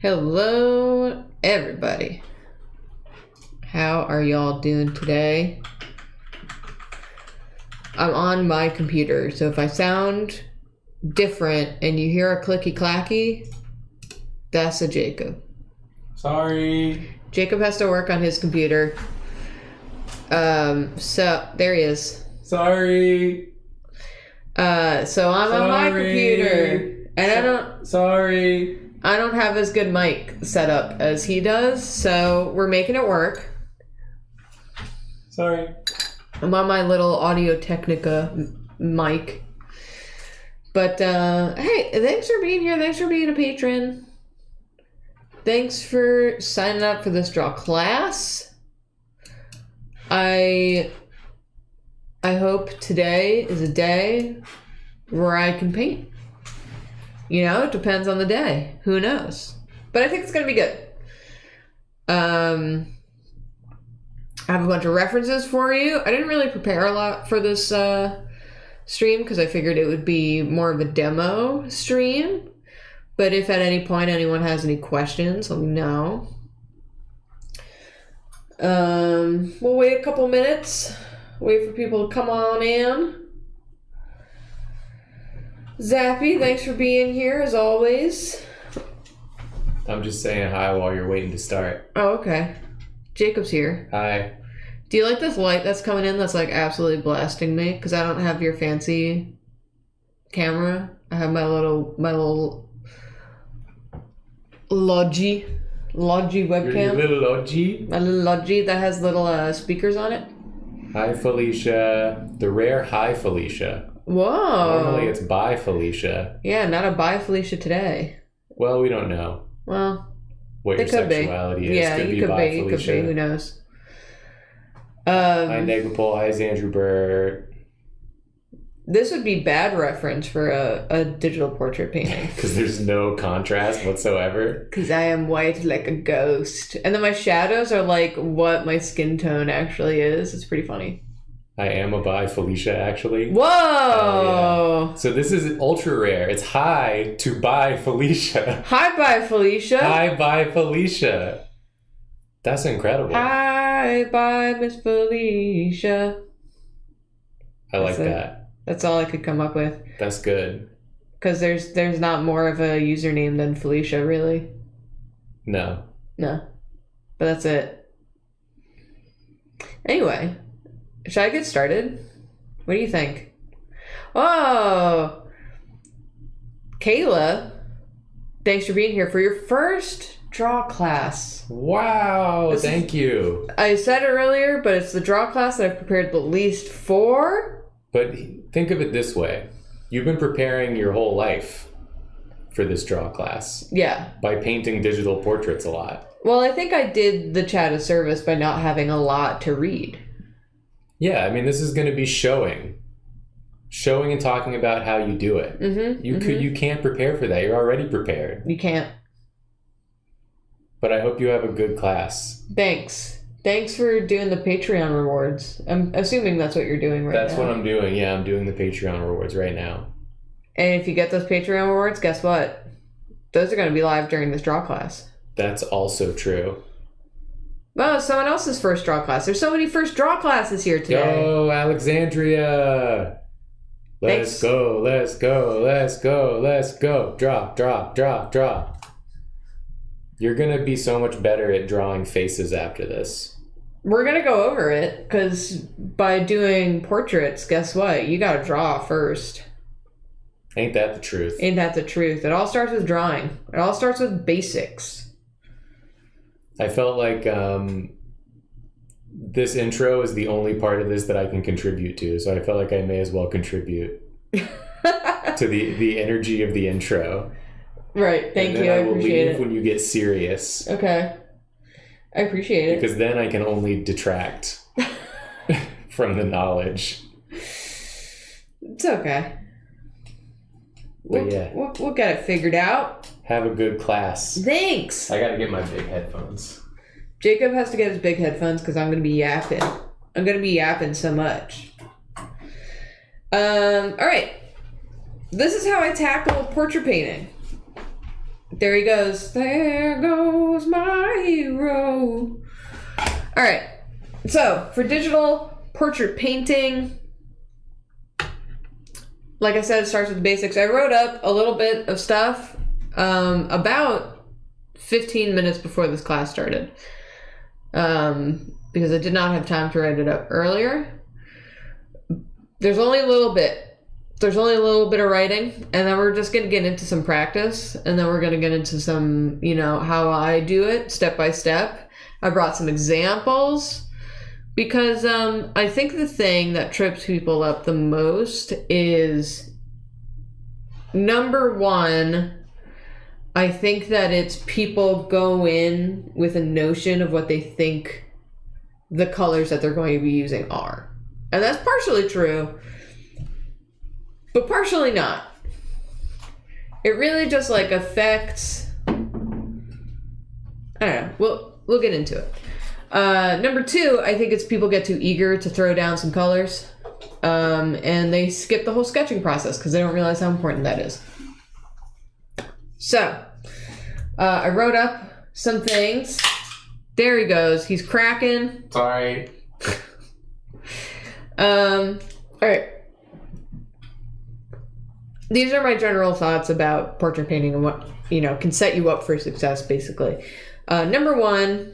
Hello, everybody. How are y'all doing today? I'm on my computer, so if I sound different and you hear a clicky clacky, that's a Jacob. Sorry. Jacob has to work on his computer. So there he is. Sorry. So I'm on my computer, and I don't have as good mic set up as he does, so we're making it work. Sorry. I'm on my little Audio Technica mic. But, hey, thanks for being here. Thanks for being a patron. Thanks for signing up for this DrawClass. I hope today is a day where I can paint. You know, it depends on the day. Who knows? But I think it's going to be good. I have a bunch of references for you. I didn't really prepare a lot for this stream because I figured it would be more of a demo stream. But if at any point anyone has any questions, let me know. We'll wait a couple minutes. Wait for people to come on in. Zappy, thanks for being here as always. I'm just saying hi while you're waiting to start. Oh, okay. Jacob's here. Hi. Do you like this light that's coming in that's like absolutely blasting me? Because I don't have your fancy camera. I have my little Logi webcam. Your little Logi? My little Logi that has little speakers on it. Hi, Felicia. The rare hi, Felicia. Whoa. Normally it's bye, Felicia. Yeah, not a bye, Felicia today. Well, we don't know. Well, what your sexuality is. Yeah, you could be. You could be. Who knows? Hi, Negapol. Hi, Andrew Bird. This would be bad reference for a digital portrait painting. Because there's no contrast whatsoever. Because I am white like a ghost. And then my shadows are like what my skin tone actually is. It's pretty funny. I am a bye, Felicia, actually. Whoa! Yeah. So this is ultra rare. It's hi to bye, Felicia. Hi, bye, Felicia. Hi, bye, Felicia. That's incredible. Hi, bye, Miss Felicia. I like that. That's all I could come up with. That's good. Because there's not more of a username than Felicia, really. No. But that's it. Anyway. Should I get started? What do you think? Oh! Kayla, thanks for being here for your first DrawClass. Wow, thank you. I said it earlier, but it's the DrawClass that I've prepared the least for. But think of it this way. You've been preparing your whole life for this DrawClass. Yeah. By painting digital portraits a lot. Well, I think I did the chat a service by not having a lot to read. Yeah, I mean, this is going to be showing and talking about how you do it. You can't prepare for that. You're already prepared. You can't. But I hope you have a good class. Thanks for doing the Patreon rewards. I'm assuming that's what you're doing right now. That's what I'm doing. Yeah, I'm doing the Patreon rewards right now. And if you get those Patreon rewards, guess what? Those are going to be live during this DrawClass. That's also true. Oh, someone else's first DrawClass. There's so many first DrawClasses here today. Yo, Alexandria. Let's go. Draw. You're going to be so much better at drawing faces after this. We're going to go over it, because by doing portraits, guess what? You got to draw first. Ain't that the truth? Ain't that the truth? It all starts with drawing. It all starts with basics. I felt like this intro is the only part of this that I can contribute to, so I felt like I may as well contribute to the energy of the intro. Right, thank you. I appreciate it. When you get serious. Okay. I appreciate it. Because then I can only detract from the knowledge. It's okay. We'll get it figured out. Have a good class. Thanks. I gotta get my big headphones. Jacob has to get his big headphones because I'm gonna be yapping. I'm gonna be yapping so much. All right. This is how I tackle portrait painting. There he goes. There goes my hero. All right. So for digital portrait painting, like I said, it starts with the basics. I wrote up a little bit of stuff about 15 minutes before this class started because I did not have time to write it up earlier. There's only a little bit. There's only a little bit of writing, and then we're just going to get into some practice, and then we're going to get into some, how I do it step by step. I brought some examples because I think the thing that trips people up the most is, number one, I think that it's people go in with a notion of what they think the colors that they're going to be using are. And that's partially true, but partially not. It really just affects, I don't know, we'll get into it. Number two, I think it's people get too eager to throw down some colors, and they skip the whole sketching process because they don't realize how important that is. So, I wrote up some things. There he goes. He's cracking. Sorry. All right. These are my general thoughts about portrait painting and what, can set you up for success, basically. Number one,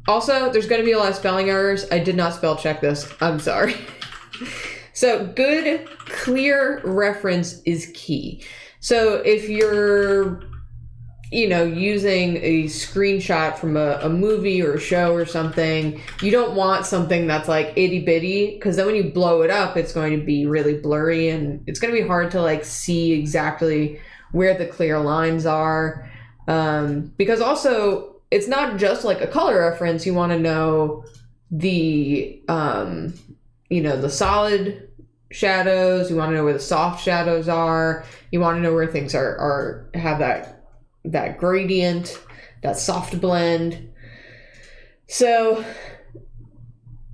also, there's going to be a lot of spelling errors. I did not spell check this. I'm sorry. So, good, clear reference is key. So, if you're, using a screenshot from a movie or a show or something, you don't want something that's itty bitty, because then when you blow it up, it's going to be really blurry and it's going to be hard to see exactly where the clear lines are. Because also, it's not just a color reference. You want to know the, the solid shadows. You want to know where the soft shadows are. You want to know where things have that gradient, that soft blend. So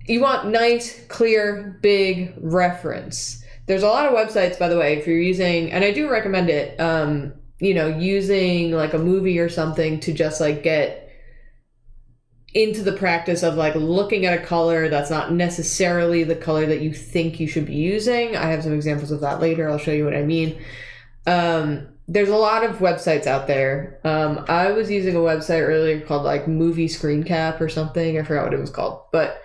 you want nice, clear, big reference. There's a lot of websites, by the way, if you're using, and I do recommend it, using a movie or something to just get into the practice of looking at a color that's not necessarily the color that you think you should be using. I have some examples of that later. I'll show you what I mean. There's a lot of websites out there. I was using a website earlier called Movie Screen Cap or something. I forgot what it was called, but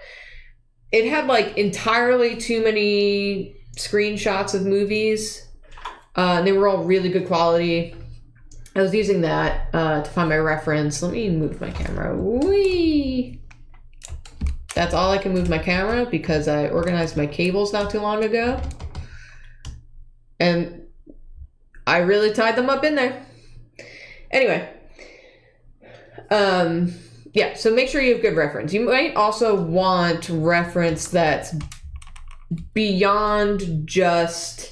it had entirely too many screenshots of movies. They were all really good quality. I was using that to find my reference. Let me move my camera. Whee! That's all I can move my camera because I organized my cables not too long ago. And I really tied them up in there. Anyway. Yeah, so make sure you have good reference. You might also want reference that's beyond just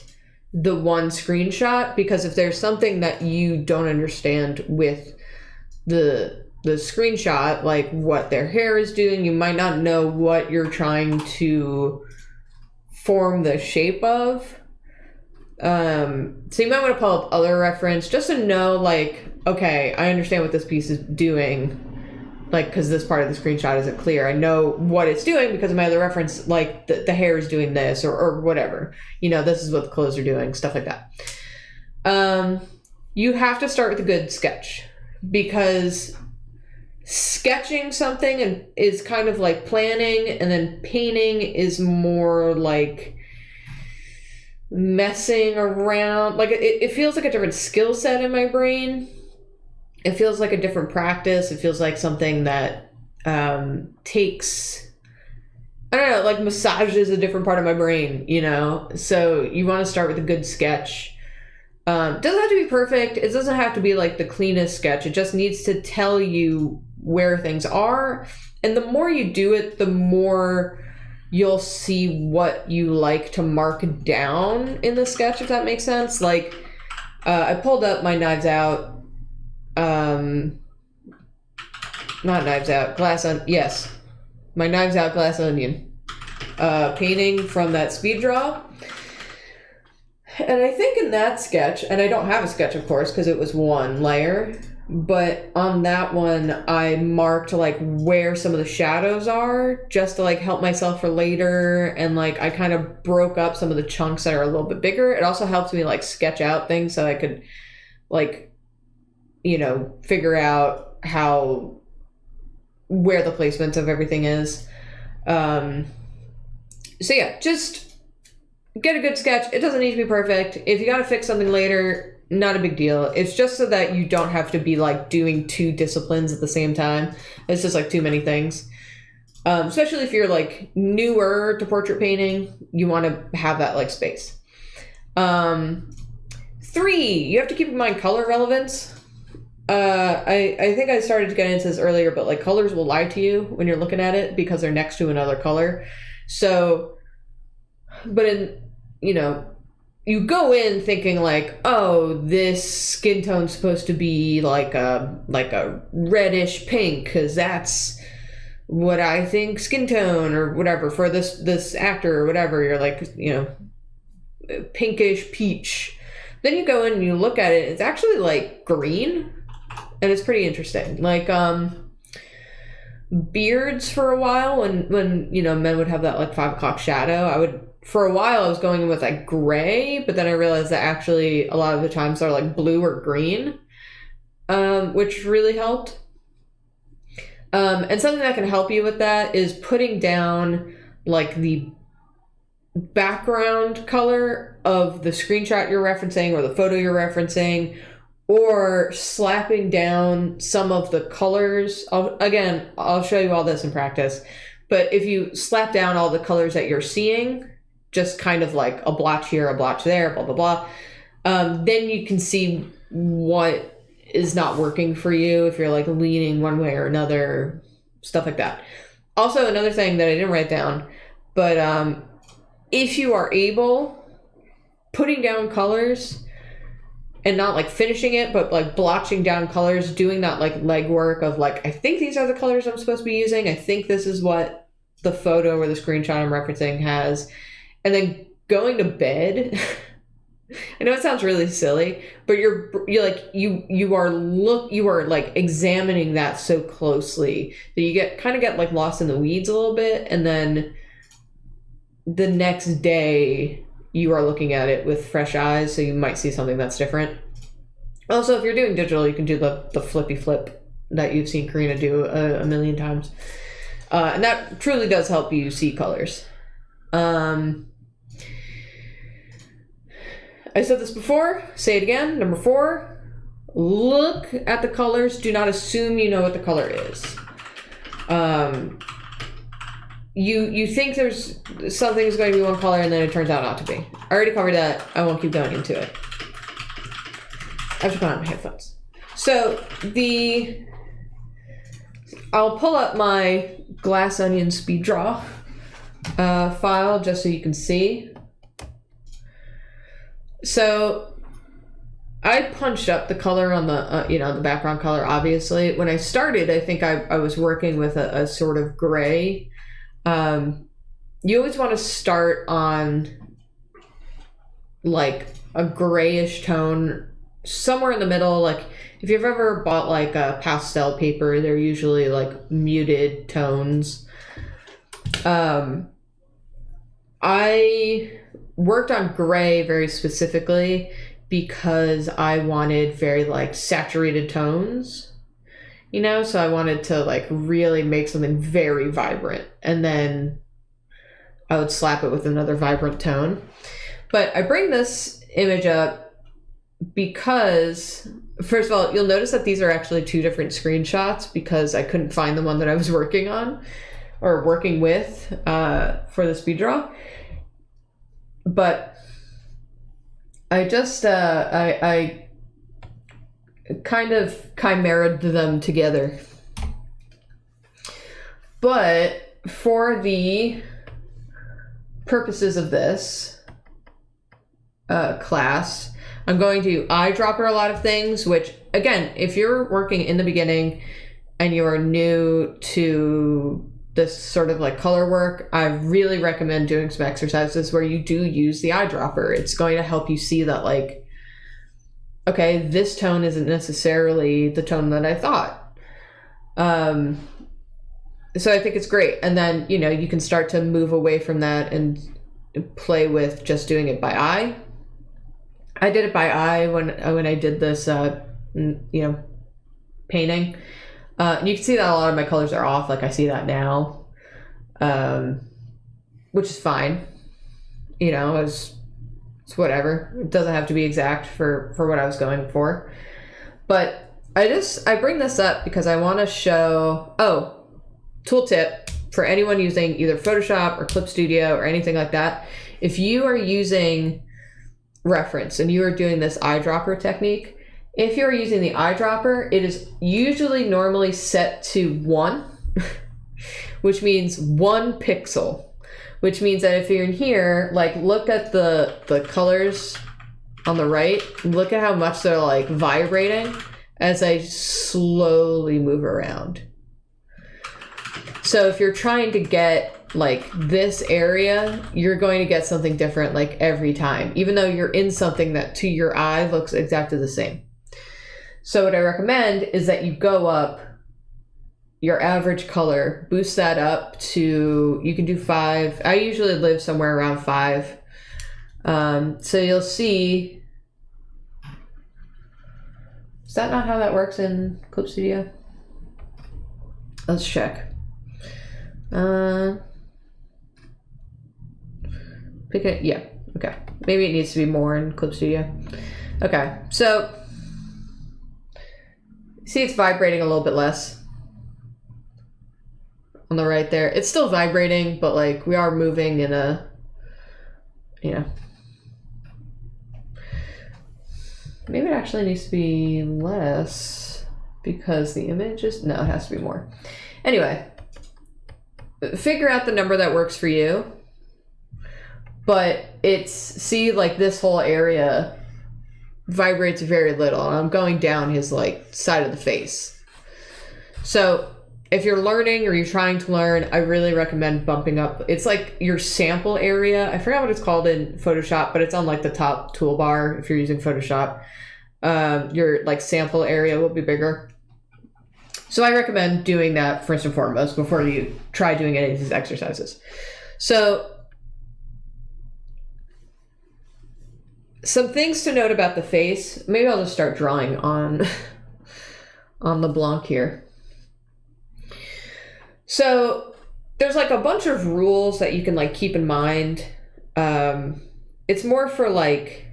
the one screenshot, because if there's something that you don't understand with the screenshot, what their hair is doing, you might not know what you're trying to form the shape of. So you might want to pull up other reference just to know, okay, I understand what this piece is doing, because this part of the screenshot isn't clear. I know what it's doing because of my other reference, the hair is doing this or whatever. This is what the clothes are doing, stuff like that. You have to start with a good sketch, because sketching something is kind of like planning, and then painting is more messing around. It feels like a different skill set in my brain. It feels like a different practice. It feels like something that takes, I don't know, massages a different part of my brain, So you want to start with a good sketch. Doesn't have to be perfect. It doesn't have to be the cleanest sketch. It just needs to tell you where things are. And the more you do it, the more you'll see what you like to mark down in the sketch, if that makes sense. I pulled up my Knives Out, not Knives Out, yes, my Knives Out Glass Onion painting from that speed draw. And I think in that sketch, and I don't have a sketch, of course, because it was one layer, But on that one, I marked like where some of the shadows are just to like help myself for later. And like I kind of broke up some of the chunks that are a little bit bigger. It also helps me like sketch out things so I could like, you know, figure out where the placements of everything is. So yeah, just get a good sketch. It doesn't need to be perfect. If you got to fix something later, not a big deal. It's just so that you don't have to be like doing 2 disciplines at the same time. It's just like too many things. Especially if you're like newer to portrait painting, you want to have that like space. 3, you have to keep in mind color relevance. I think I started to get into this earlier, but like colors will lie to you when you're looking at it because they're next to another color. So, but you go in thinking like, oh, this skin tone's supposed to be like a reddish pink because that's what I think skin tone or whatever for this actor or whatever. You're like, you know, pinkish peach. Then you go in and you look at it, it's actually like green, and it's pretty interesting. Like beards for a while when you know men would have that like 5 o'clock shadow, for a while I was going in with like gray, but then I realized that actually a lot of the times they're like blue or green, which really helped. And something that can help you with that is putting down like the background color of the screenshot you're referencing or the photo you're referencing, or slapping down some of the colors. I'll show you all this in practice, but if you slap down all the colors that you're seeing, just kind of like a blotch here, a blotch there, blah, blah, blah. Then you can see what is not working for you if you're like leaning one way or another, stuff like that. Also, another thing that I didn't write down, but if you are able, putting down colors and not like finishing it, but like blotching down colors, doing that like legwork of like, I think these are the colors I'm supposed to be using. I think this is what the photo or the screenshot I'm referencing has. And then going to bed. I know it sounds really silly, but you're like you are like examining that so closely that you get like lost in the weeds a little bit, and then the next day you are looking at it with fresh eyes, so you might see something that's different. Also, if you're doing digital, you can do the flippy flip that you've seen Karina do a million times, and that truly does help you see colors. I said this before, say it again. Number 4, look at the colors. Do not assume you know what the color is. You think there's something's going to be one color and then it turns out not to be. I already covered that. I won't keep going into it. I have to put on my headphones. So I'll pull up my Glass Onion speed draw file just so you can see. So I punched up the color on the the background color. Obviously, when I started, I think I was working with a sort of gray. You always want to start on like a grayish tone, somewhere in the middle. Like if you've ever bought like a pastel paper, they're usually like muted tones. I worked on gray very specifically because I wanted very like saturated tones, so I wanted to like really make something very vibrant, and then I would slap it with another vibrant tone. But I bring this image up because, first of all, you'll notice that these are actually 2 different screenshots because I couldn't find the one that I was working on or working with for the speed draw. But I just I kind of chimeraed them together. But for the purposes of this class, I'm going to eyedropper a lot of things, which again, if you're working in the beginning and you are new to this sort of like color work, I really recommend doing some exercises where you do use the eyedropper. It's going to help you see that like okay, this tone isn't necessarily the tone that I thought. So I think it's great. And then, you know, you can start to move away from that and play with just doing it by eye. I did it by eye when I did this, you know, painting. And you can see that a lot of my colors are off. Like I see that now, which is fine. You know, it's whatever. It doesn't have to be exact for what I was going for. But I bring this up because I want to show, tool tip for anyone using either Photoshop or Clip Studio or anything like that. If you are using reference and you are doing this eyedropper technique, if you're using the eyedropper, it is usually normally set to 1, which means 1 pixel, which means that if you're in here, like look at the colors on the right, look at how much they're like vibrating as I slowly move around. So if you're trying to get like this area, you're going to get something different like every time, even though you're in something that to your eye looks exactly the same. So what I recommend is that you go up your average color, boost that up to, you can do 5. I usually live somewhere around 5. So you'll see, is that not how that works in Clip Studio? Let's check. Pick it, yeah, okay. Maybe it needs to be more in Clip Studio. Okay, so see it's vibrating a little bit less on the right there. It's still vibrating, but like we are moving in a, you know, maybe it actually needs to be less because the image is, no, it has to be more. Anyway, figure out the number that works for you. But it's, see, like this whole area vibrates very little, and I'm going down his like side of the face. So if you're learning or you're trying to learn, I really recommend bumping up. It's like your sample area. I forgot what it's called in Photoshop, but it's on like the top toolbar if you're using Photoshop. Your like sample area will be bigger. So I recommend doing that first and foremost before you try doing any of these exercises. So some things to note about the face. Maybe I'll just start drawing on the Blanc here. So there's like a bunch of rules that you can like keep in mind. It's more for like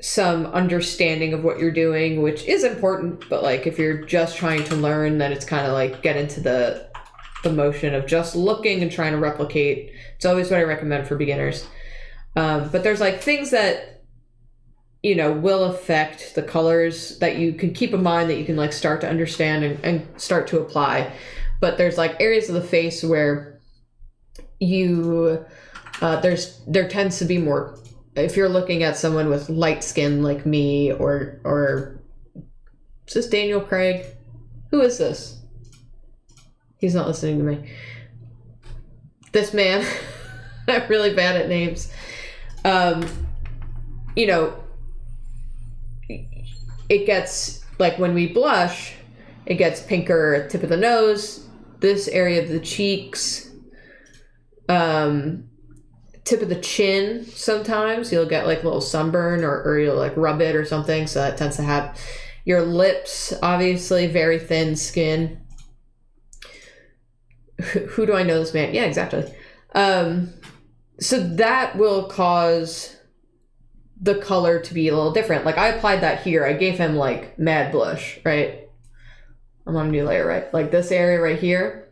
some understanding of what you're doing, which is important, but like if you're just trying to learn, then it's kind of like get into the motion of just looking and trying to replicate. It's always what I recommend for beginners. But there's like things that, you know, will affect the colors that you can keep in mind that you can like start to understand and start to apply. But there's like areas of the face where you, there tends to be more, if you're looking at someone with light skin like me, or is this Daniel Craig? Who is this? He's not listening to me. This man, I'm really bad at names. You know, it gets, like when we blush, it gets pinker at the tip of the nose, this area of the cheeks, tip of the chin. Sometimes you'll get like a little sunburn or you'll like rub it or something. So that tends to have your lips, obviously very thin skin. Who do I know this man? Yeah, exactly. So that will cause the color to be a little different. Like I applied that here. I gave him like mad blush, right? I'm on a new layer, right? Like this area right here.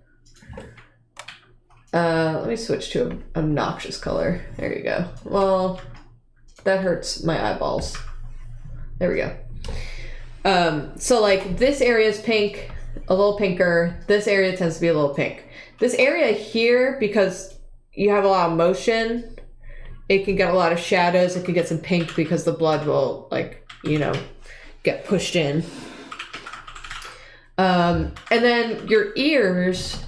Let me switch to an obnoxious color. There you go. Well, that hurts my eyeballs. There we go. So like this area is pink, a little pinker. This area tends to be a little pink. This area here, because you have a lot of motion, it can get a lot of shadows. It can get some pink because the blood will, like, you know, get pushed in. And then your ears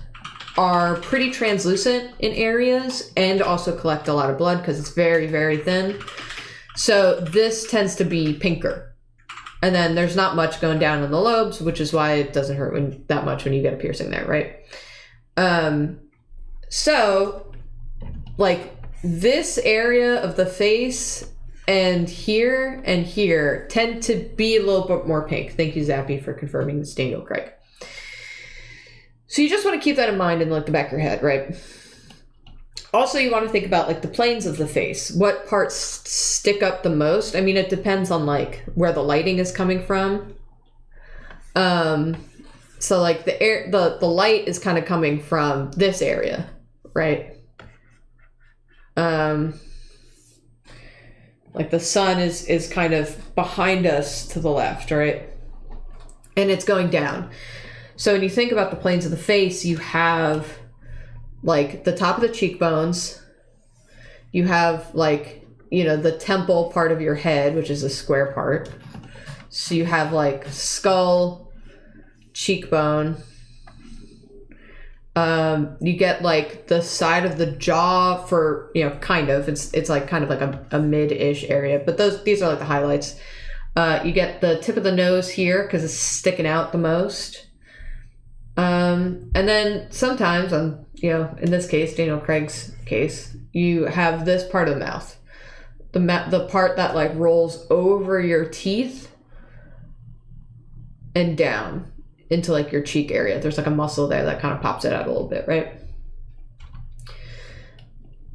are pretty translucent in areas and also collect a lot of blood because it's very, very thin. So this tends to be pinker. And then there's not much going down in the lobes, which is why it doesn't hurt that much when you get a piercing there, right? So, like, this area of the face and here tend to be a little bit more pink. Thank you, Zappy, for confirming this, Daniel Craig. So you just want to keep that in mind in, like, the back of your head, right? Also, you want to think about, like, the planes of the face. What parts stick up the most? I mean, it depends on, like, where the lighting is coming from. So, like, the light is kind of coming from this area, right? Like, the sun is kind of behind us to the left, right? And it's going down. So when you think about the planes of the face, you have, like, the top of the cheekbones. You have, like, you know, the temple part of your head, which is a square part. So you have, like, skull, cheekbone. You get, like, the side of the jaw for, you know, kind of. It's like kind of like a mid-ish area. But these are, like, the highlights. You get the tip of the nose here because it's sticking out the most. And then sometimes, you know, in this case, Daniel Craig's case, you have this part of the mouth. The part that, like, rolls over your teeth and down into, like, your cheek area. There's, like, a muscle there that kind of pops it out a little bit, right?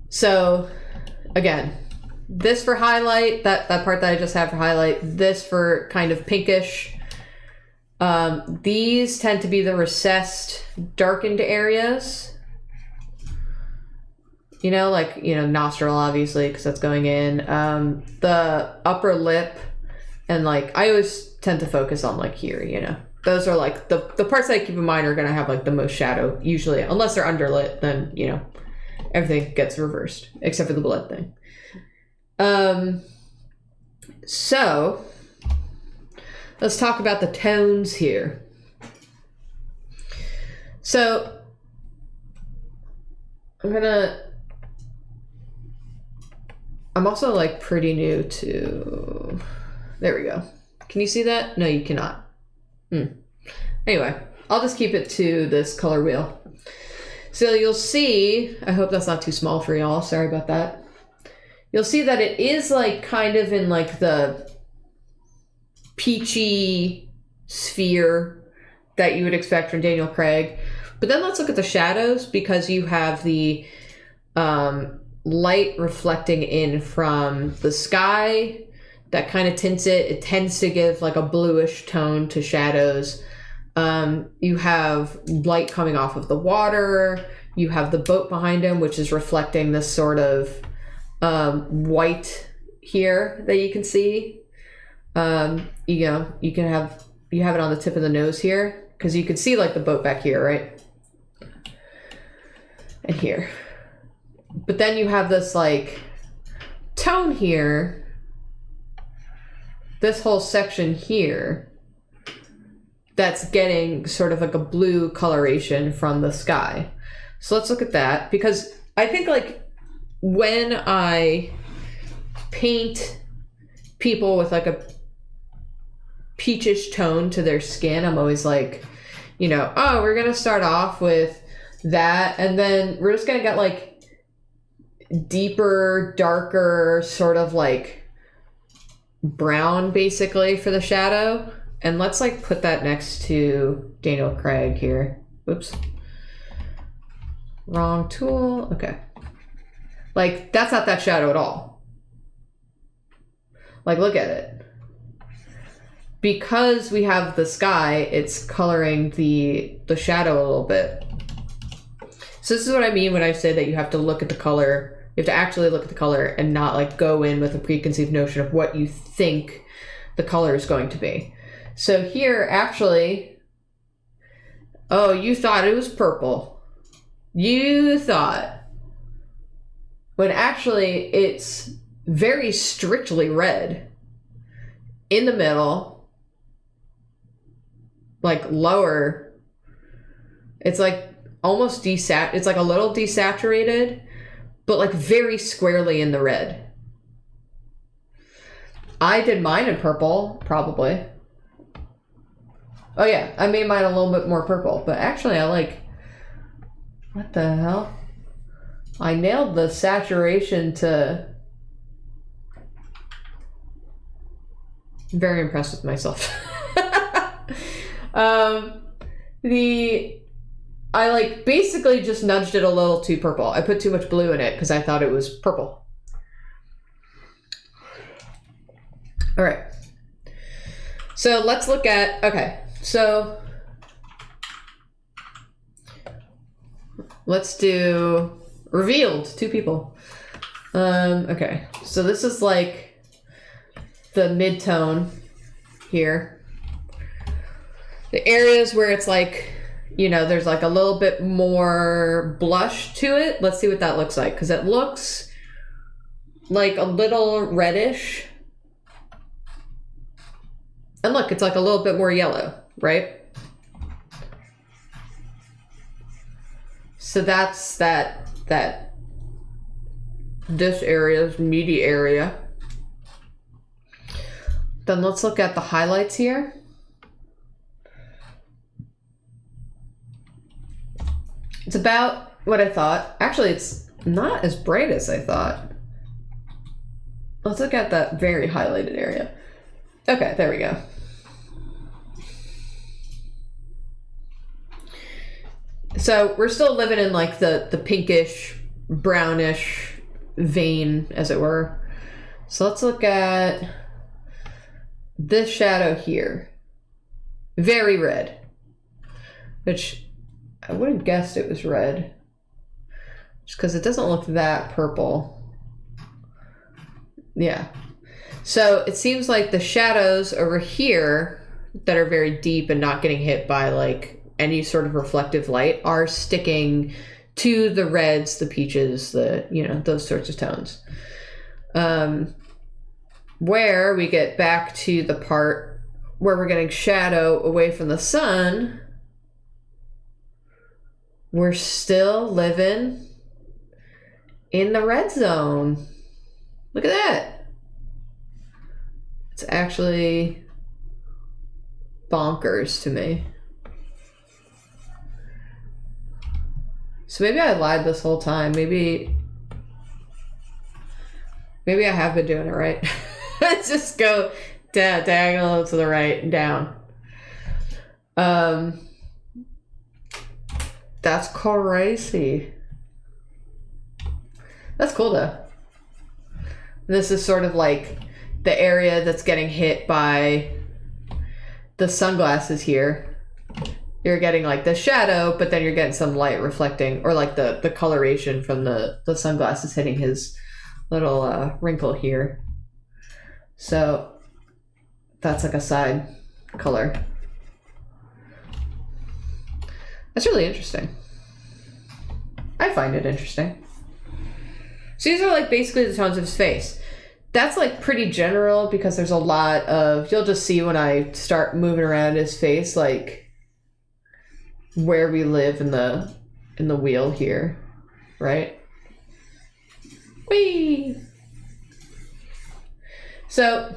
So, again, this for highlight, that part that I just have for highlight, this for kind of pinkish. These tend to be the recessed, darkened areas. You know, like, you know, nostril, obviously, because that's going in. The upper lip, and, like, I always tend to focus on, like, here, you know. Those are, like, the parts that I keep in mind are going to have, like, the most shadow, usually. Unless they're underlit, then, you know, everything gets reversed, except for the blood thing. So, let's talk about the tones here. So, I'm also, like, pretty new to... There we go. Can you see that? No, you cannot. Anyway, I'll just keep it to this color wheel. So you'll see, I hope that's not too small for y'all, sorry about that. You'll see that it is, like, kind of in, like, the peachy sphere that you would expect from Daniel Craig. But then let's look at the shadows, because you have the light reflecting in from the sky that kind of tints it. It tends to give, like, a bluish tone to shadows. You have light coming off of the water. You have the boat behind him, which is reflecting this sort of white here that you can see. You know, you have it on the tip of the nose here, because you can see, like, the boat back here, right? And here. But then you have this, like, tone here. This whole section here that's getting sort of like a blue coloration from the sky. So let's look at that, because I think, like, when I paint people with, like, a peachish tone to their skin, I'm always like, you know, oh, we're gonna start off with that, and then we're just gonna get, like, deeper, darker, sort of, like, brown, basically, for the shadow. And let's, like, put that next to Daniel Craig here. Oops. Wrong tool. Okay. Like, that's not that shadow at all. Like, look at it. Because we have the sky, it's coloring the shadow a little bit. So this is what I mean when I say that you have to look at the color. You have to actually look at the color and not, like, go in with a preconceived notion of what you think the color is going to be. So here, actually, oh, you thought it was purple. You thought. But actually, it's very strictly red. In the middle, like, lower, it's, like, almost it's, like, a little desaturated, but, like, very squarely in the red. I did mine in purple, probably. Oh yeah, I made mine a little bit more purple, but actually I like... What the hell? I nailed the saturation to... I'm very impressed with myself. I like basically just nudged it a little too purple. I put too much blue in it because I thought it was purple. All right. So let's look at, okay, so let's do revealed, 2 people. Okay, so this is like the mid-tone here. The areas where it's like, you know, there's like a little bit more blush to it. Let's see what that looks like, because it looks like a little reddish. And look, it's like a little bit more yellow, right? So that's this area's meaty area. Then let's look at the highlights here. It's about what I thought. Actually, it's not as bright as I thought. Let's look at that very highlighted area. Okay, there we go. So we're still living in like the pinkish, brownish vein, as it were. So let's look at this shadow here. Very red. Which I would have guessed it was red. Just because it doesn't look that purple. Yeah. So it seems like the shadows over here that are very deep and not getting hit by like any sort of reflective light are sticking to the reds, the peaches, the, you know, those sorts of tones. Where we get back to the part where we're getting shadow away from the sun, we're still living in the red zone. Look at that. It's actually bonkers to me. So maybe I lied this whole time. Maybe I have been doing it right. Let's just go diagonal to the right and down. That's crazy. That's cool though. This is sort of like the area that's getting hit by the sunglasses here. You're getting like the shadow, but then you're getting some light reflecting, or like the coloration from the sunglasses hitting his little wrinkle here. So that's like a side color. That's really interesting. I find it interesting. So these are like basically the tones of his face. That's like pretty general because there's a lot of, you'll just see when I start moving around his face, like where we live in the wheel here, right? Whee! So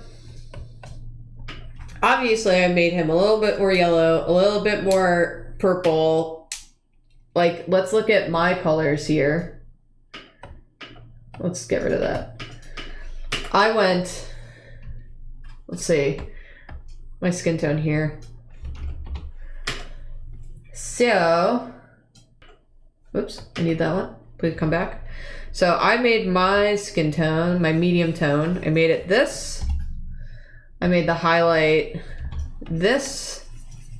obviously I made him a little bit more yellow, a little bit more purple. Like, let's look at my colors here. Let's get rid of that. I went, let's see, my skin tone here. So, oops, I need that one. Please come back. So I made my skin tone, my medium tone. I made it this. I made the highlight this.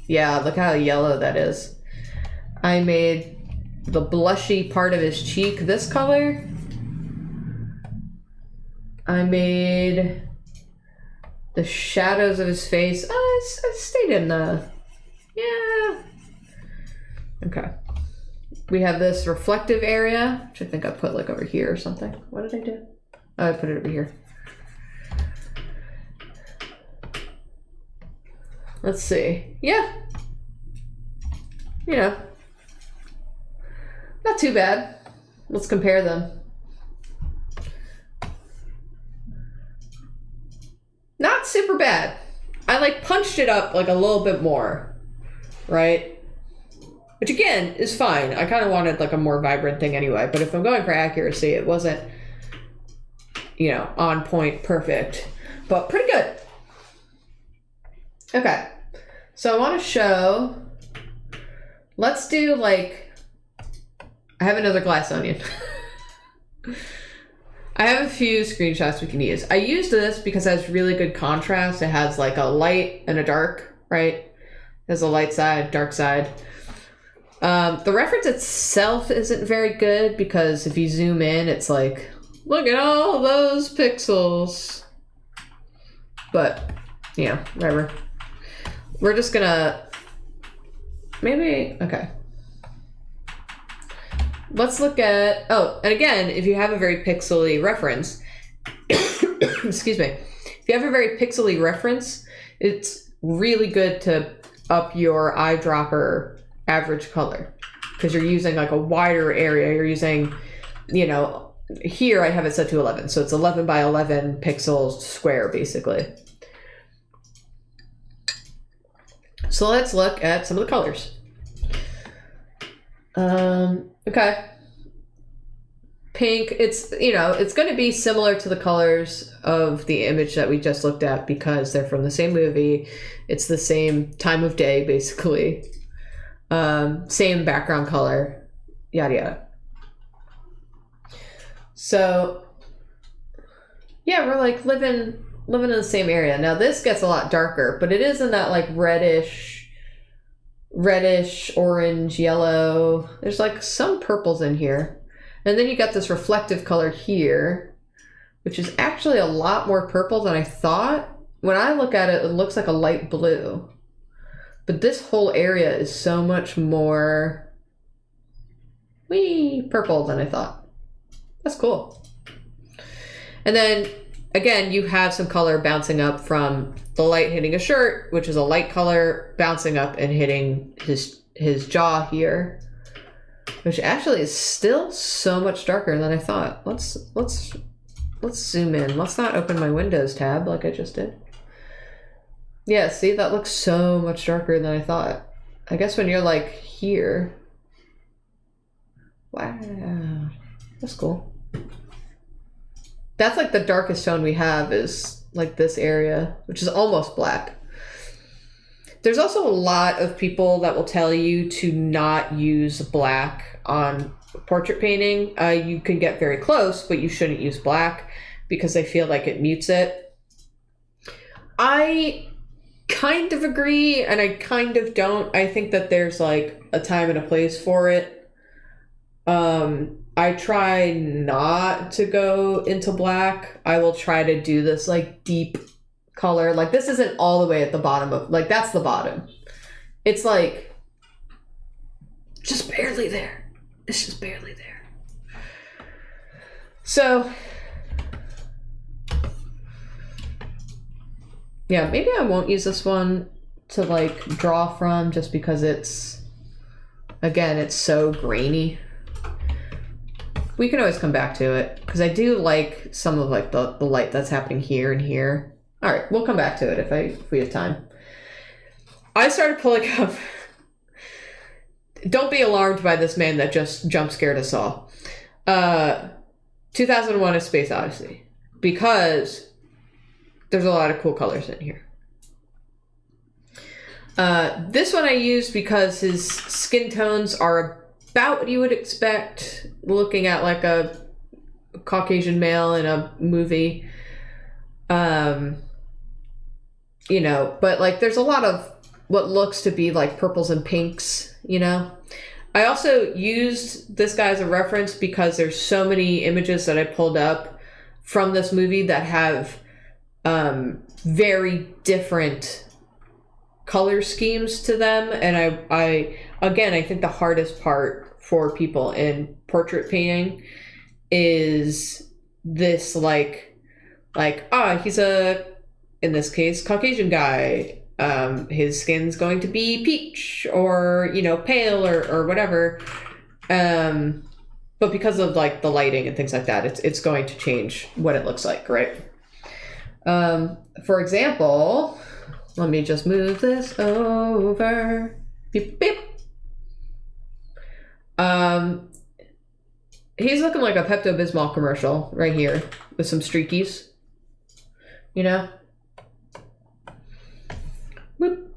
Yeah, look how yellow that is. I made the blushy part of his cheek this color. I made the shadows of his face. I stayed in the, yeah. Okay. We have this reflective area, which I think I put like over here or something. What did I do? Oh, I put it over here. Let's see. Yeah. You know. Not too bad. Let's compare them. super bad. I like punched it up like a little bit more, right? Which again is fine. I kind of wanted like a more vibrant thing anyway, but if I'm going for accuracy, it wasn't, you know, on point, perfect, but pretty good. Okay, so I want to show, let's do like, I have another glass onion. I have a few screenshots we can use. I used this because it has really good contrast. It has like a light and a dark, right? There's a light side, dark side. The reference itself isn't very good because if you zoom in, it's like, look at all those pixels. But, yeah, whatever. We're just gonna, maybe, okay. Let's look at, oh, and again, if you have a very pixely reference, excuse me, if you have a very pixely reference, it's really good to up your eyedropper average color because you're using like a wider area. You're using, you know, here I have it set to 11, so it's 11 by 11 pixels square basically. So let's look at some of the colors. Okay. Pink, it's, you know, it's going to be similar to the colors of the image that we just looked at because they're from the same movie. It's the same time of day, basically. Same background color, yada yada. So, yeah, we're like living in the same area. Now this gets a lot darker, but it is in that like reddish, orange, yellow. There's like some purples in here. And then you got this reflective color here, which is actually a lot more purple than I thought. When I look at it, it looks like a light blue. But this whole area is so much more purple than I thought. That's cool. And then again, you have some color bouncing up from the light hitting a shirt, which is a light color, bouncing up and hitting his jaw here, which actually is still so much darker than I thought. Let's zoom in. Let's not open my Windows tab like I just did. Yeah, see, that looks so much darker than I thought. I guess when you're like here. Wow, that's cool. That's like the darkest tone we have is like this area, which is almost black. There's also a lot of people that will tell you to not use black on portrait painting. You can get very close, but you shouldn't use black because they feel like it mutes it. I kind of agree, and I kind of don't. I think that there's like a time and a place for it. I try not to go into black. I will try to do this like deep color. Like this isn't all the way at the bottom of, like that's the bottom. It's like just barely there. It's just barely there. So yeah, maybe I won't use this one to like draw from just because it's, again, it's so grainy. We can always come back to it because I do like some of like the light that's happening here and here. All right, we'll come back to it if we have time. I started pulling up. Don't be alarmed by this man that just jump scared us all. 2001: A Space Odyssey, because there's a lot of cool colors in here. This one I used because his skin tones are about what you would expect looking at like a Caucasian male in a movie. You know, but like there's a lot of what looks to be like purples and pinks, you know. I also used this guy as a reference because there's so many images that I pulled up from this movie that have very different color schemes to them. And I again, I think the hardest part for people in portrait painting is this he's a, in this case, Caucasian guy. His skin's going to be peach or, you know, pale or whatever. But because of like the lighting and things like that, it's going to change what it looks like, right? For example, let me just move this over. Beep, beep. He's looking like a Pepto-Bismol commercial right here with some streakies, you know? Boop.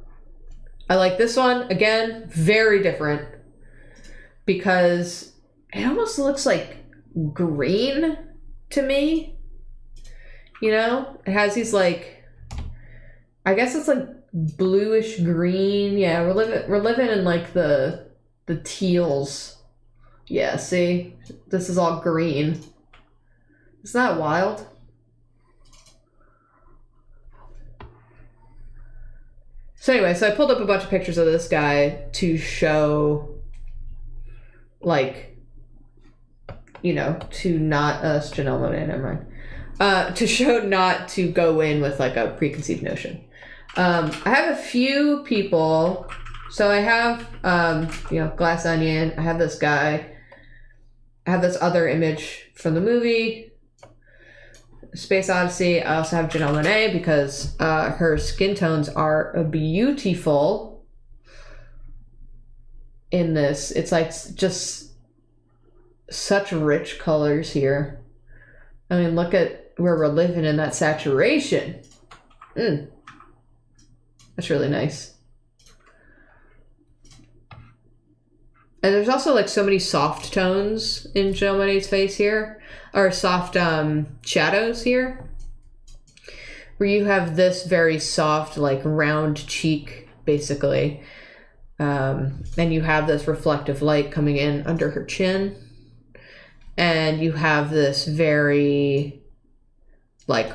I like this one. Again, very different because it almost looks like green to me. You know? It has these like, I guess it's like bluish green. Yeah, we're living in like the teals. Yeah, see? This is all green. Isn't that wild? So anyway, so I pulled up a bunch of pictures of this guy to show, like, you know, to not us, Janelle Monáe, never mind. To show not to go in with like a preconceived notion. I have a few people. So I have, you know, Glass Onion. I have this guy. I have this other image from the movie, Space Odyssey. I also have Janelle Monáe because her skin tones are beautiful in this. It's like just such rich colors here. I mean, look at where we're living in that saturation. That's really nice. And there's also like so many soft tones in Janelle Monáe's face here, or soft shadows here, where you have this very soft, like round cheek, basically. And you have this reflective light coming in under her chin. And you have this very, like,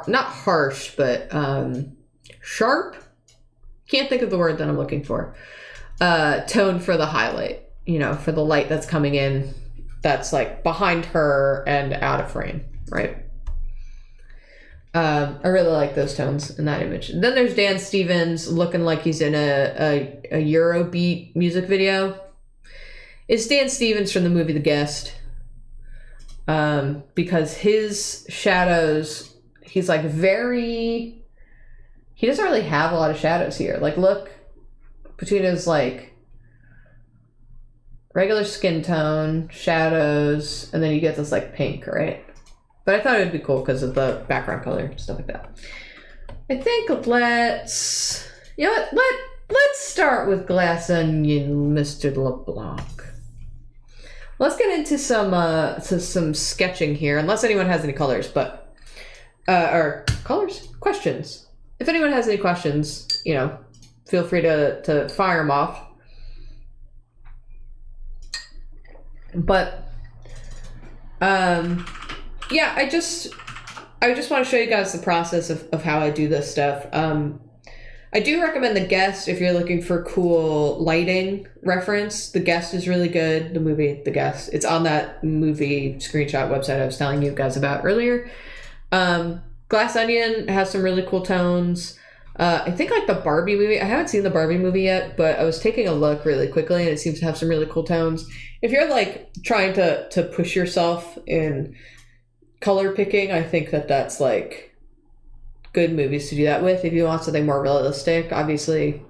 not harsh, but sharp. Can't think of the word that I'm looking for. Tone for the highlight, you know, for the light that's coming in, that's like behind her and out of frame, right? I really like those tones in that image. And then there's Dan Stevens looking like he's in a Eurobeat music video. It's Dan Stevens from the movie The Guest. Because his shadows, he's like he doesn't really have a lot of shadows here. Like, look between his like regular skin tone, shadows, and then you get this like pink, right? But I thought it would be cool because of the background color and stuff like that. I think let's, you know what, let's start with Glass Onion, Mr. LeBlanc. Let's get into some sketching here, unless anyone has any colors, but or colors? Questions. If anyone has any questions, you know, feel free to fire them off. But yeah, I just want to show you guys the process of how I do this stuff. I do recommend The Guest if you're looking for cool lighting reference. The Guest is really good. The movie The Guest. It's on that movie screenshot website I was telling you guys about earlier. Glass Onion has some really cool tones. I think like the Barbie movie. I haven't seen the Barbie movie yet, but I was taking a look really quickly and it seems to have some really cool tones. If you're like trying to push yourself in color picking, I think that's like good movies to do that with. If you want something more realistic, obviously,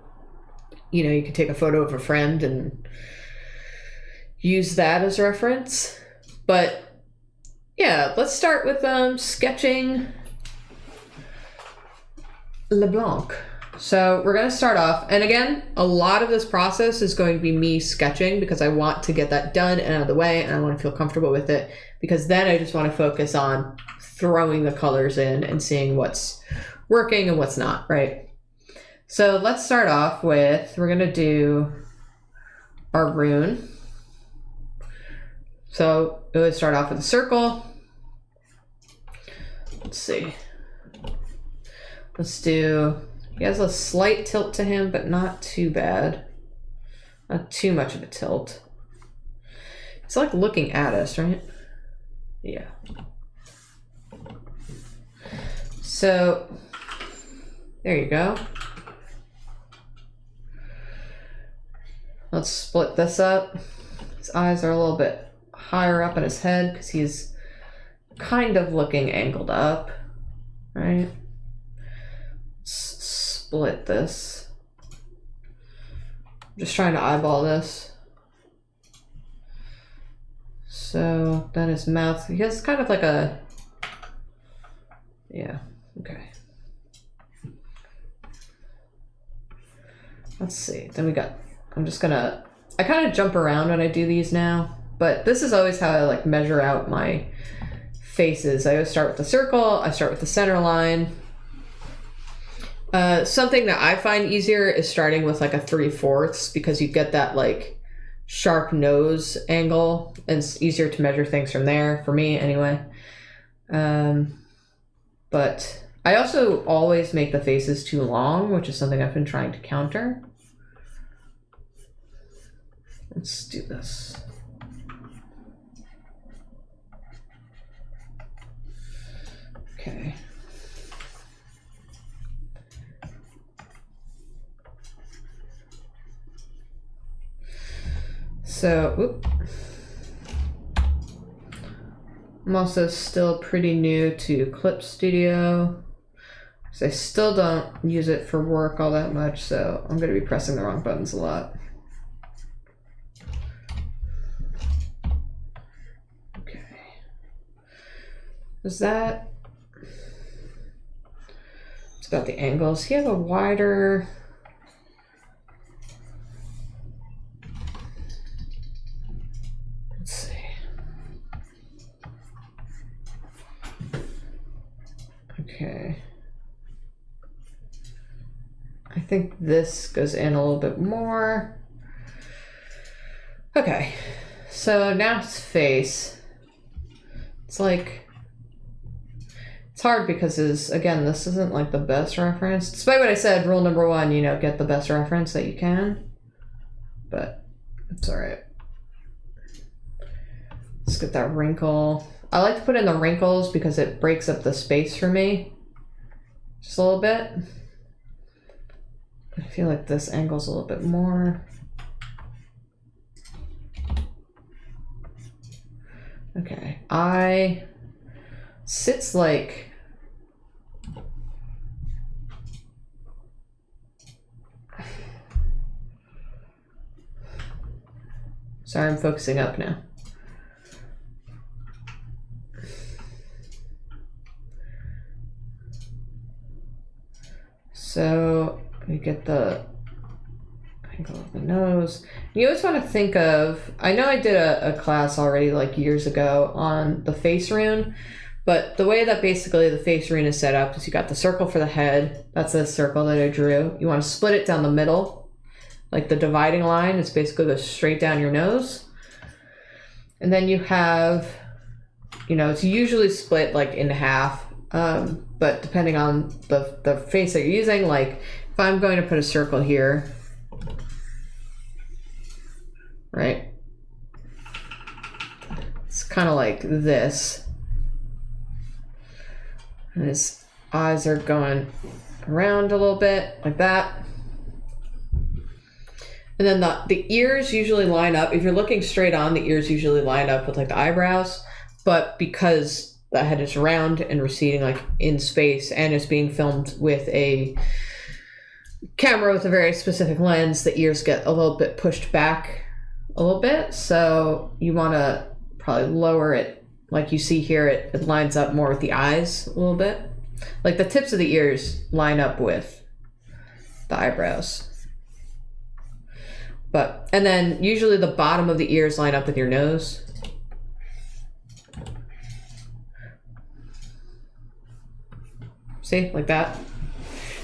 you know, you could take a photo of a friend and use that as reference. But yeah, let's start with sketching LeBlanc. So we're going to start off, and again, a lot of this process is going to be me sketching because I want to get that done and out of the way, and I want to feel comfortable with it, because then I just want to focus on throwing the colors in and seeing what's working and what's not, right? So let's start off with, we're going to do our rune. So it would start off with a circle. Let's see. Let's do, he has a slight tilt to him, but not too bad. Not too much of a tilt. It's like looking at us, right? Yeah. So, there you go. Let's split this up. His eyes are a little bit higher up in his head because he's kind of looking angled up. right? Split this. I'm just trying to eyeball this. So then his mouth, he has kind of like a, yeah, okay. Let's see, then we got, I'm just gonna, I kind of jump around when I do these now, but this is always how I like measure out my faces. I always start with the circle, I start with the center line. Something that I find easier is starting with like a 3/4 because you get that like sharp nose angle and it's easier to measure things from there, for me anyway. But I also always make the faces too long, which is something I've been trying to counter. Let's do this. Okay. So, whoop. I'm also still pretty new to Clip Studio, so I still don't use it for work all that much, so I'm going to be pressing the wrong buttons a lot. Okay. Is that... It's about the angles. He have a wider... Let's see. Okay. I think this goes in a little bit more. Okay. So now his face. It's like, it's hard because again, this isn't like the best reference. Despite what I said, rule number 1, you know, get the best reference that you can. But it's all right. Let's get that wrinkle. I like to put in the wrinkles because it breaks up the space for me just a little bit. I feel like this angle's a little bit more. Okay, eye sits like, sorry, I'm focusing up now. So we get the angle of the nose. You always want to think of, I know I did a class already like years ago on the face rune, but the way that basically the face rune is set up is you got the circle for the head. That's the circle that I drew. You want to split it down the middle. Like the dividing line is basically goes straight down your nose. And then you have, you know, it's usually split like in half. But depending on the face that you're using, like if I'm going to put a circle here, right? It's kind of like this. And his eyes are going around a little bit like that. And then the ears usually line up. If you're looking straight on, the ears usually line up with like the eyebrows, but because the head is round and receding like in space and is being filmed with a camera with a very specific lens, the ears get a little bit pushed back a little bit. So you want to probably lower it. Like you see here, it lines up more with the eyes a little bit. Like the tips of the ears line up with the eyebrows. But, and then usually the bottom of the ears line up with your nose. See, like that.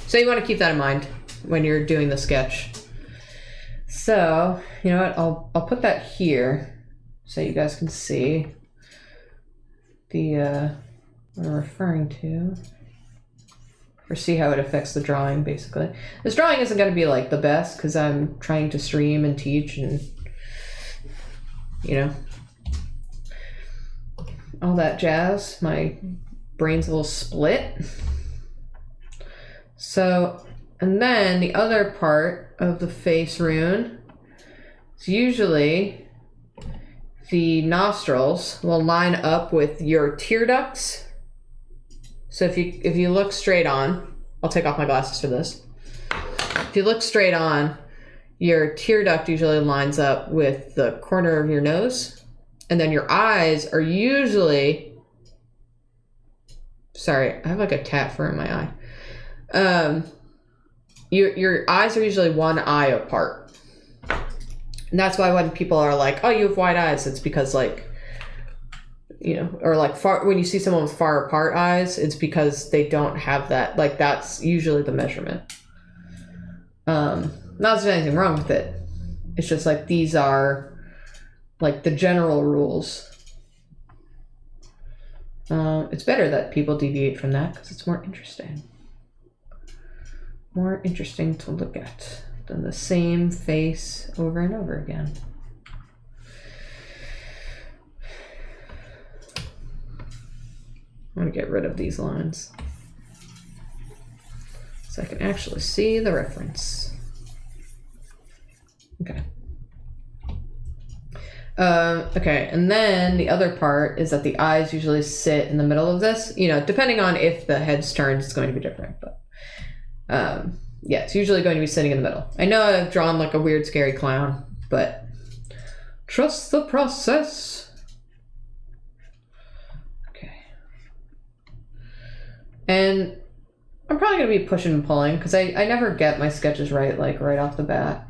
So you want to keep that in mind when you're doing the sketch. So, you know what, I'll put that here so you guys can see the what I'm referring to, or see how it affects the drawing, basically. This drawing isn't going to be like the best because I'm trying to stream and teach and, you know, all that jazz. My brain's a little split. So, and then the other part of the face rune is usually the nostrils will line up with your tear ducts. So if you look straight on, I'll take off my glasses for this. If you look straight on, your tear duct usually lines up with the corner of your nose, and then your eyes are usually, sorry, I have like a tat fur in my eye. Your eyes are usually one eye apart. And that's why when people are like, oh, you have wide eyes, it's because like, you know, or like when you see someone with far apart eyes, it's because they don't have that, like that's usually the measurement. Not that there's anything wrong with it. It's just like these are like the general rules. It's better that people deviate from that because it's more interesting. More interesting to look at than the same face over and over again. I'm gonna get rid of these lines so I can actually see the reference. Okay. Okay, and then the other part is that the eyes usually sit in the middle of this. You know, depending on if the head's turned, it's going to be different, but yeah, it's usually going to be sitting in the middle. I know I've drawn like a weird, scary clown, but trust the process. Okay. And I'm probably going to be pushing and pulling because I never get my sketches right, like right off the bat.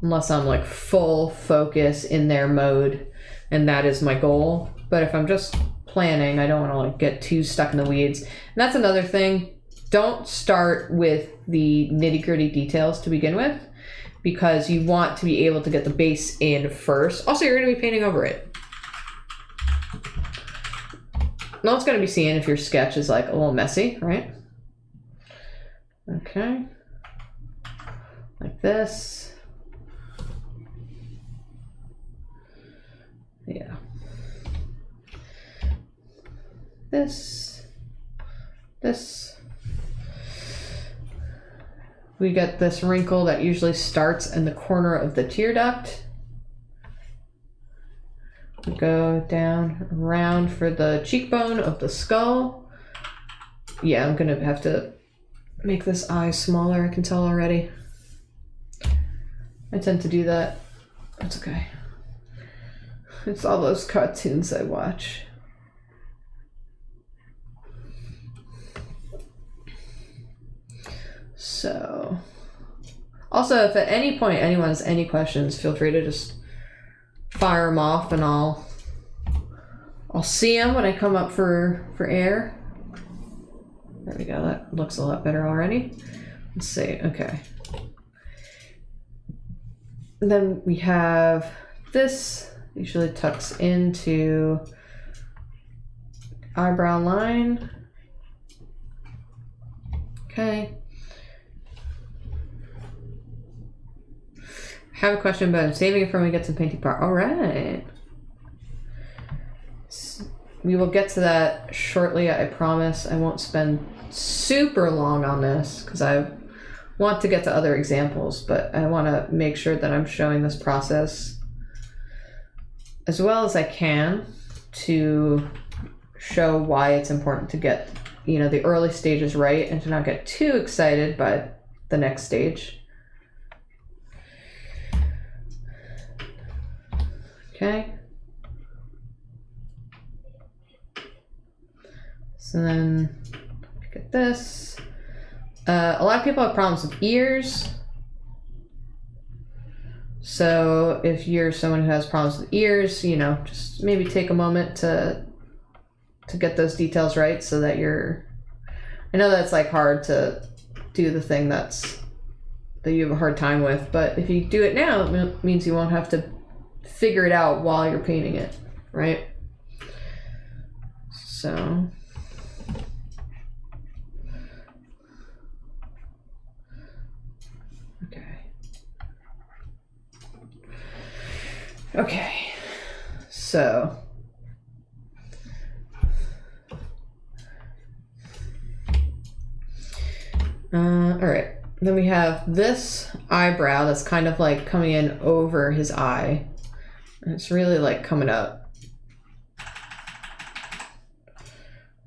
Unless I'm like full focus in their mode and that is my goal. But if I'm just planning, I don't want to like get too stuck in the weeds. And that's another thing. Don't start with the nitty-gritty details to begin with because you want to be able to get the base in first. Also, you're going to be painting over it. No one's going to be seeing if your sketch is like a little messy, right? Okay. Like this. Yeah. This. We get this wrinkle that usually starts in the corner of the tear duct. We go down around for the cheekbone of the skull. Yeah, I'm gonna have to make this eye smaller, I can tell already. I tend to do that. That's okay. It's all those cartoons I watch. So, also, if at any point anyone has any questions, feel free to just fire them off, and I'll see them when I come up for air. There we go. That looks a lot better already. Let's see. Okay. And then we have this. Usually tucks into eyebrow line. Okay. I have a question, but I'm saving it for when we get to the painting part. All right. We will get to that shortly, I promise. I won't spend super long on this because I want to get to other examples, but I want to make sure that I'm showing this process as well as I can to show why it's important to get, you know, the early stages right and to not get too excited by the next stage. Okay. So then get this. A lot of people have problems with ears. So if you're someone who has problems with ears, you know, just maybe take a moment to get those details right so that you're, I know that's like hard to do the thing that you have a hard time with, but if you do it now, it means you won't have to figure it out while you're painting it, right? So okay, so all right, then we have this eyebrow that's kind of like coming in over his eye, and it's really like coming up.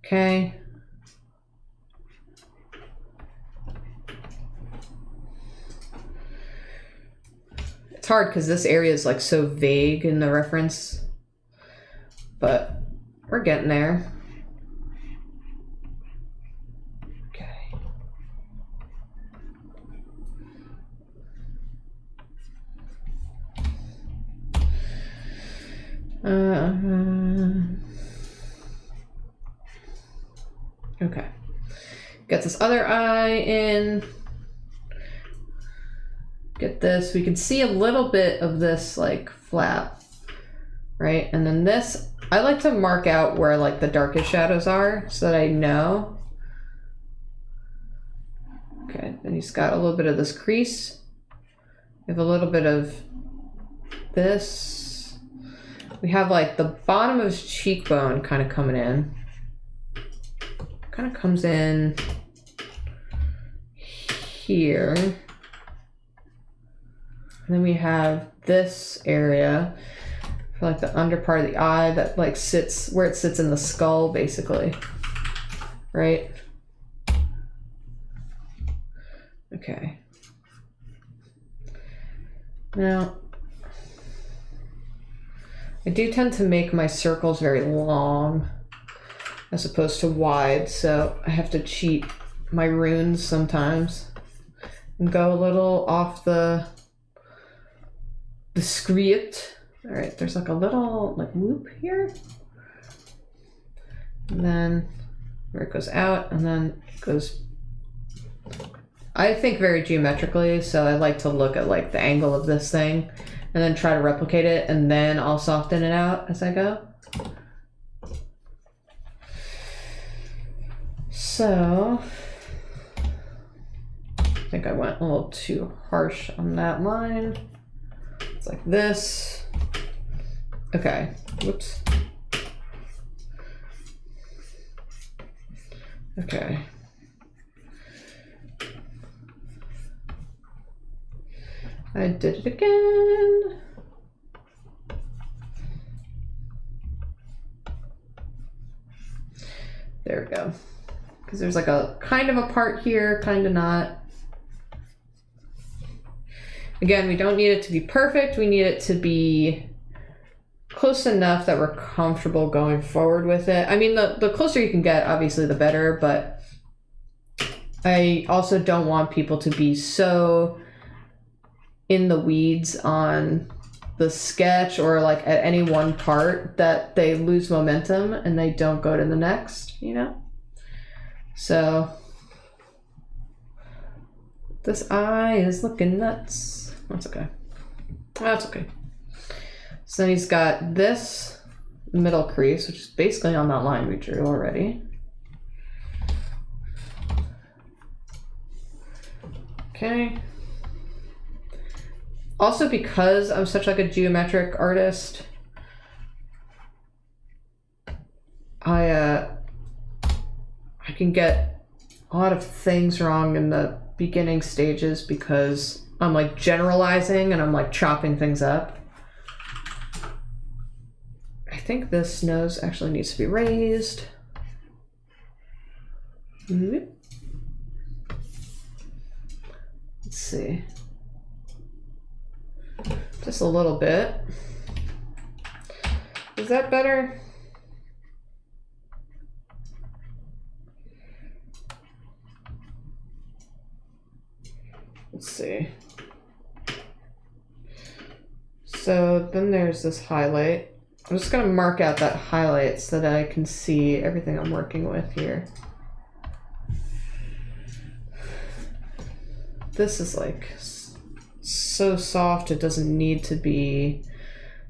Okay, It's hard because this area is like so vague in the reference, but we're getting there. Okay. Okay. Get this other eye in. Get this. We can see a little bit of this like flap, right? And then this, I like to mark out where like the darkest shadows are so that I know. Okay, then he's got a little bit of this crease. We have a little bit of this. We have like the bottom of his cheekbone kind of coming in. Kind of comes in here. And then we have this area for like the under part of the eye that like sits where it sits in the skull, basically. Right? Okay. Now, I do tend to make my circles very long as opposed to wide, so I have to cheat my runes sometimes and go a little off the script. All right, there's like a little like loop here, and then where it goes out, and then it goes. I think very geometrically, so I like to look at like the angle of this thing, and then try to replicate it, and then I'll soften it out as I go. So I think I went a little too harsh on that line. It's like this. Okay, whoops. Okay. I did it again. There we go. Because there's like a kind of a part here, kind of not. Again, we don't need it to be perfect. We need it to be close enough that we're comfortable going forward with it. I mean, the closer you can get, obviously, the better, but I also don't want people to be so in the weeds on the sketch or like at any one part that they lose momentum and they don't go to the next, you know? So this eye is looking nuts. That's okay. That's okay. So then he's got this middle crease, which is basically on that line we drew already. Okay. Also, because I'm such like a geometric artist, I can get a lot of things wrong in the beginning stages because I'm like generalizing and I'm like chopping things up. I think this nose actually needs to be raised. Let's see. Just a little bit. Is that better? Let's see. So then there's this highlight. I'm just going to mark out that highlight so that I can see everything I'm working with here. This is like so soft, it doesn't need to be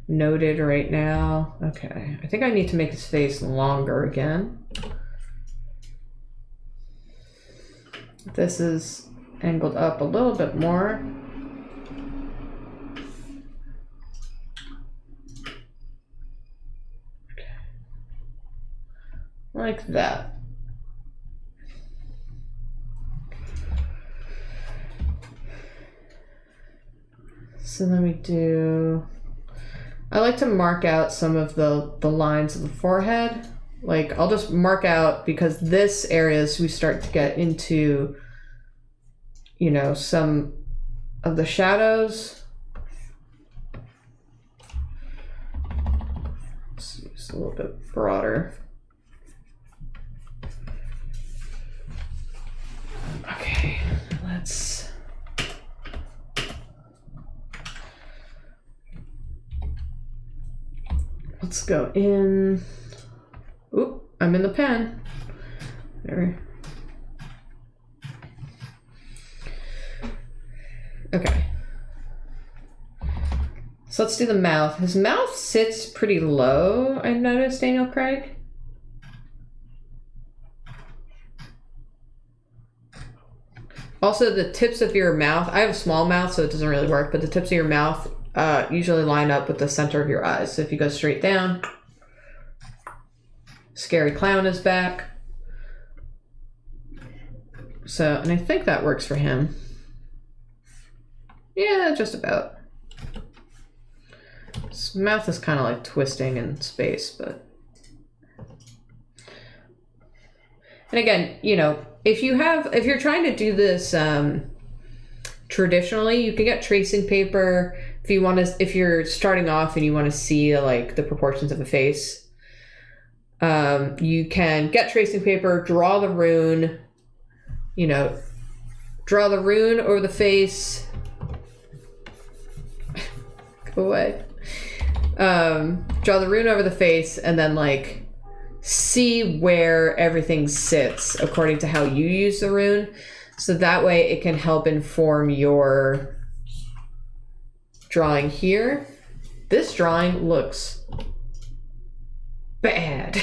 noted right now. Okay, I think I need to make his face longer again. This is angled up a little bit more. Okay. Like that. So then we do, I like to mark out some of the lines of the forehead. Like I'll just mark out because this areas we start to get into, you know, some of the shadows. just a little bit broader. Okay, let's go in. Oop, I'm in the pen. There. Okay. So let's do the mouth. His mouth sits pretty low, I've noticed, Daniel Craig. Also, the tips of your mouth, I have a small mouth, so it doesn't really work, but the tips of your mouth usually line up with the center of your eyes. So if you go straight down, Scary Clown is back. So, and I think that works for him. Yeah, just about. His mouth is kind of like twisting in space, but... And again, you know, if you're trying to do this traditionally, you can get tracing paper. If you're starting off and you want to see like the proportions of a face, you can get tracing paper, draw the rune, you know, draw the rune over the face. Go away. Draw the rune over the face and then like see where everything sits according to how you use the rune. So that way it can help inform your drawing here. This drawing looks bad.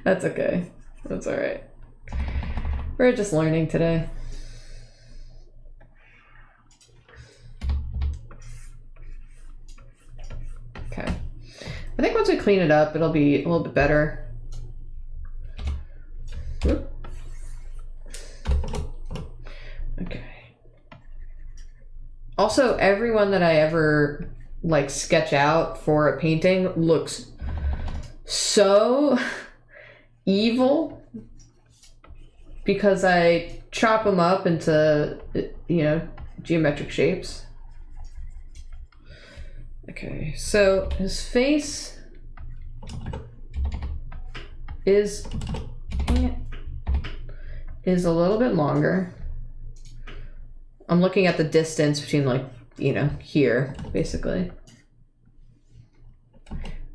That's okay. That's all right. We're just learning today. Okay. I think once we clean it up, it'll be a little bit better. Whoop. Okay. Also, everyone that I ever like sketch out for a painting looks so evil because I chop them up into, you know, geometric shapes. Okay, so his face is a little bit longer. I'm looking at the distance between, like, you know, here, basically.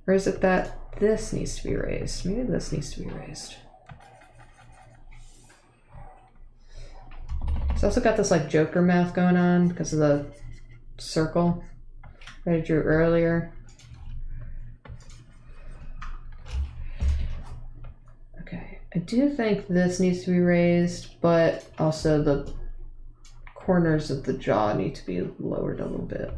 Or is it that this needs to be raised? Maybe this needs to be raised. It's also got this, like, Joker mouth going on because of the circle that I drew earlier. Okay, I do think this needs to be raised, but also the corners of the jaw need to be lowered a little bit.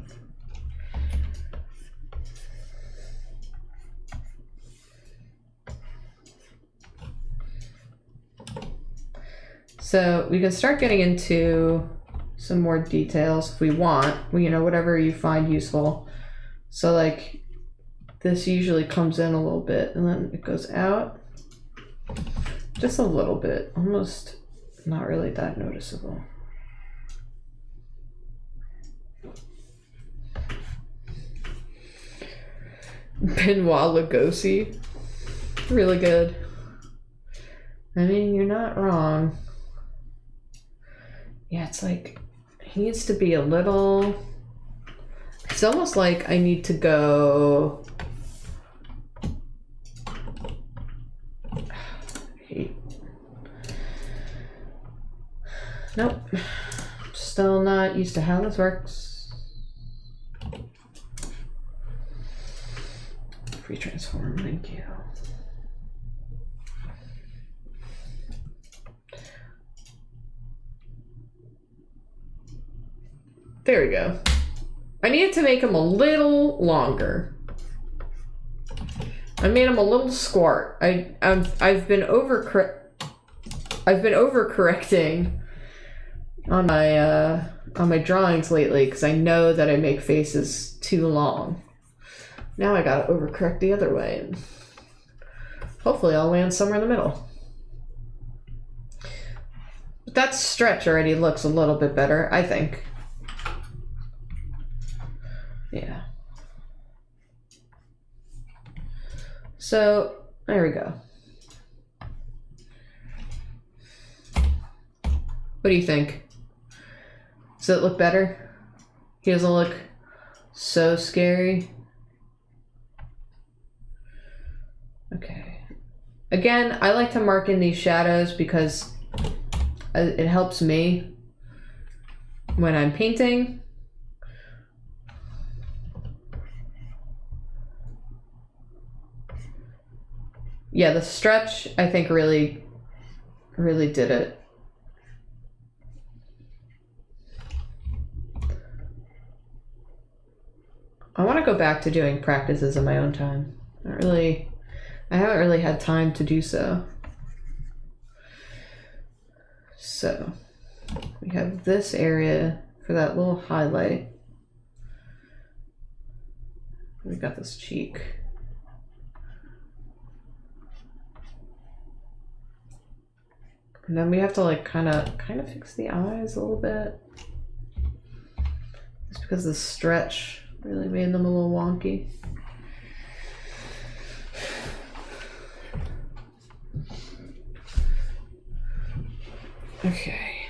So we can start getting into some more details if we want, you know, whatever you find useful. So like this usually comes in a little bit and then it goes out just a little bit, almost not really that noticeable. Benoit Lugosi, really good. I mean, you're not wrong. Yeah, it's like he needs to be a little, it's almost like I need to go, nope, still not used to how this works. Free transform, thank you. There we go. I needed to make him a little longer. I made him a little squat. I've been overcorrecting on my drawings lately because I know that I make faces too long. Now I gotta overcorrect the other way, and hopefully I'll land somewhere in the middle. But that stretch already looks a little bit better, I think. Yeah. So there we go. What do you think? Does it look better? He doesn't look so scary. Okay. Again, I like to mark in these shadows because it helps me when I'm painting. Yeah, the stretch, I think, really did it. I want to go back to doing practices in my own time. I haven't really had time to do so. So we have this area for that little highlight. We got this cheek. And then we have to like kind of fix the eyes a little bit. Just because the stretch really made them a little wonky. Okay.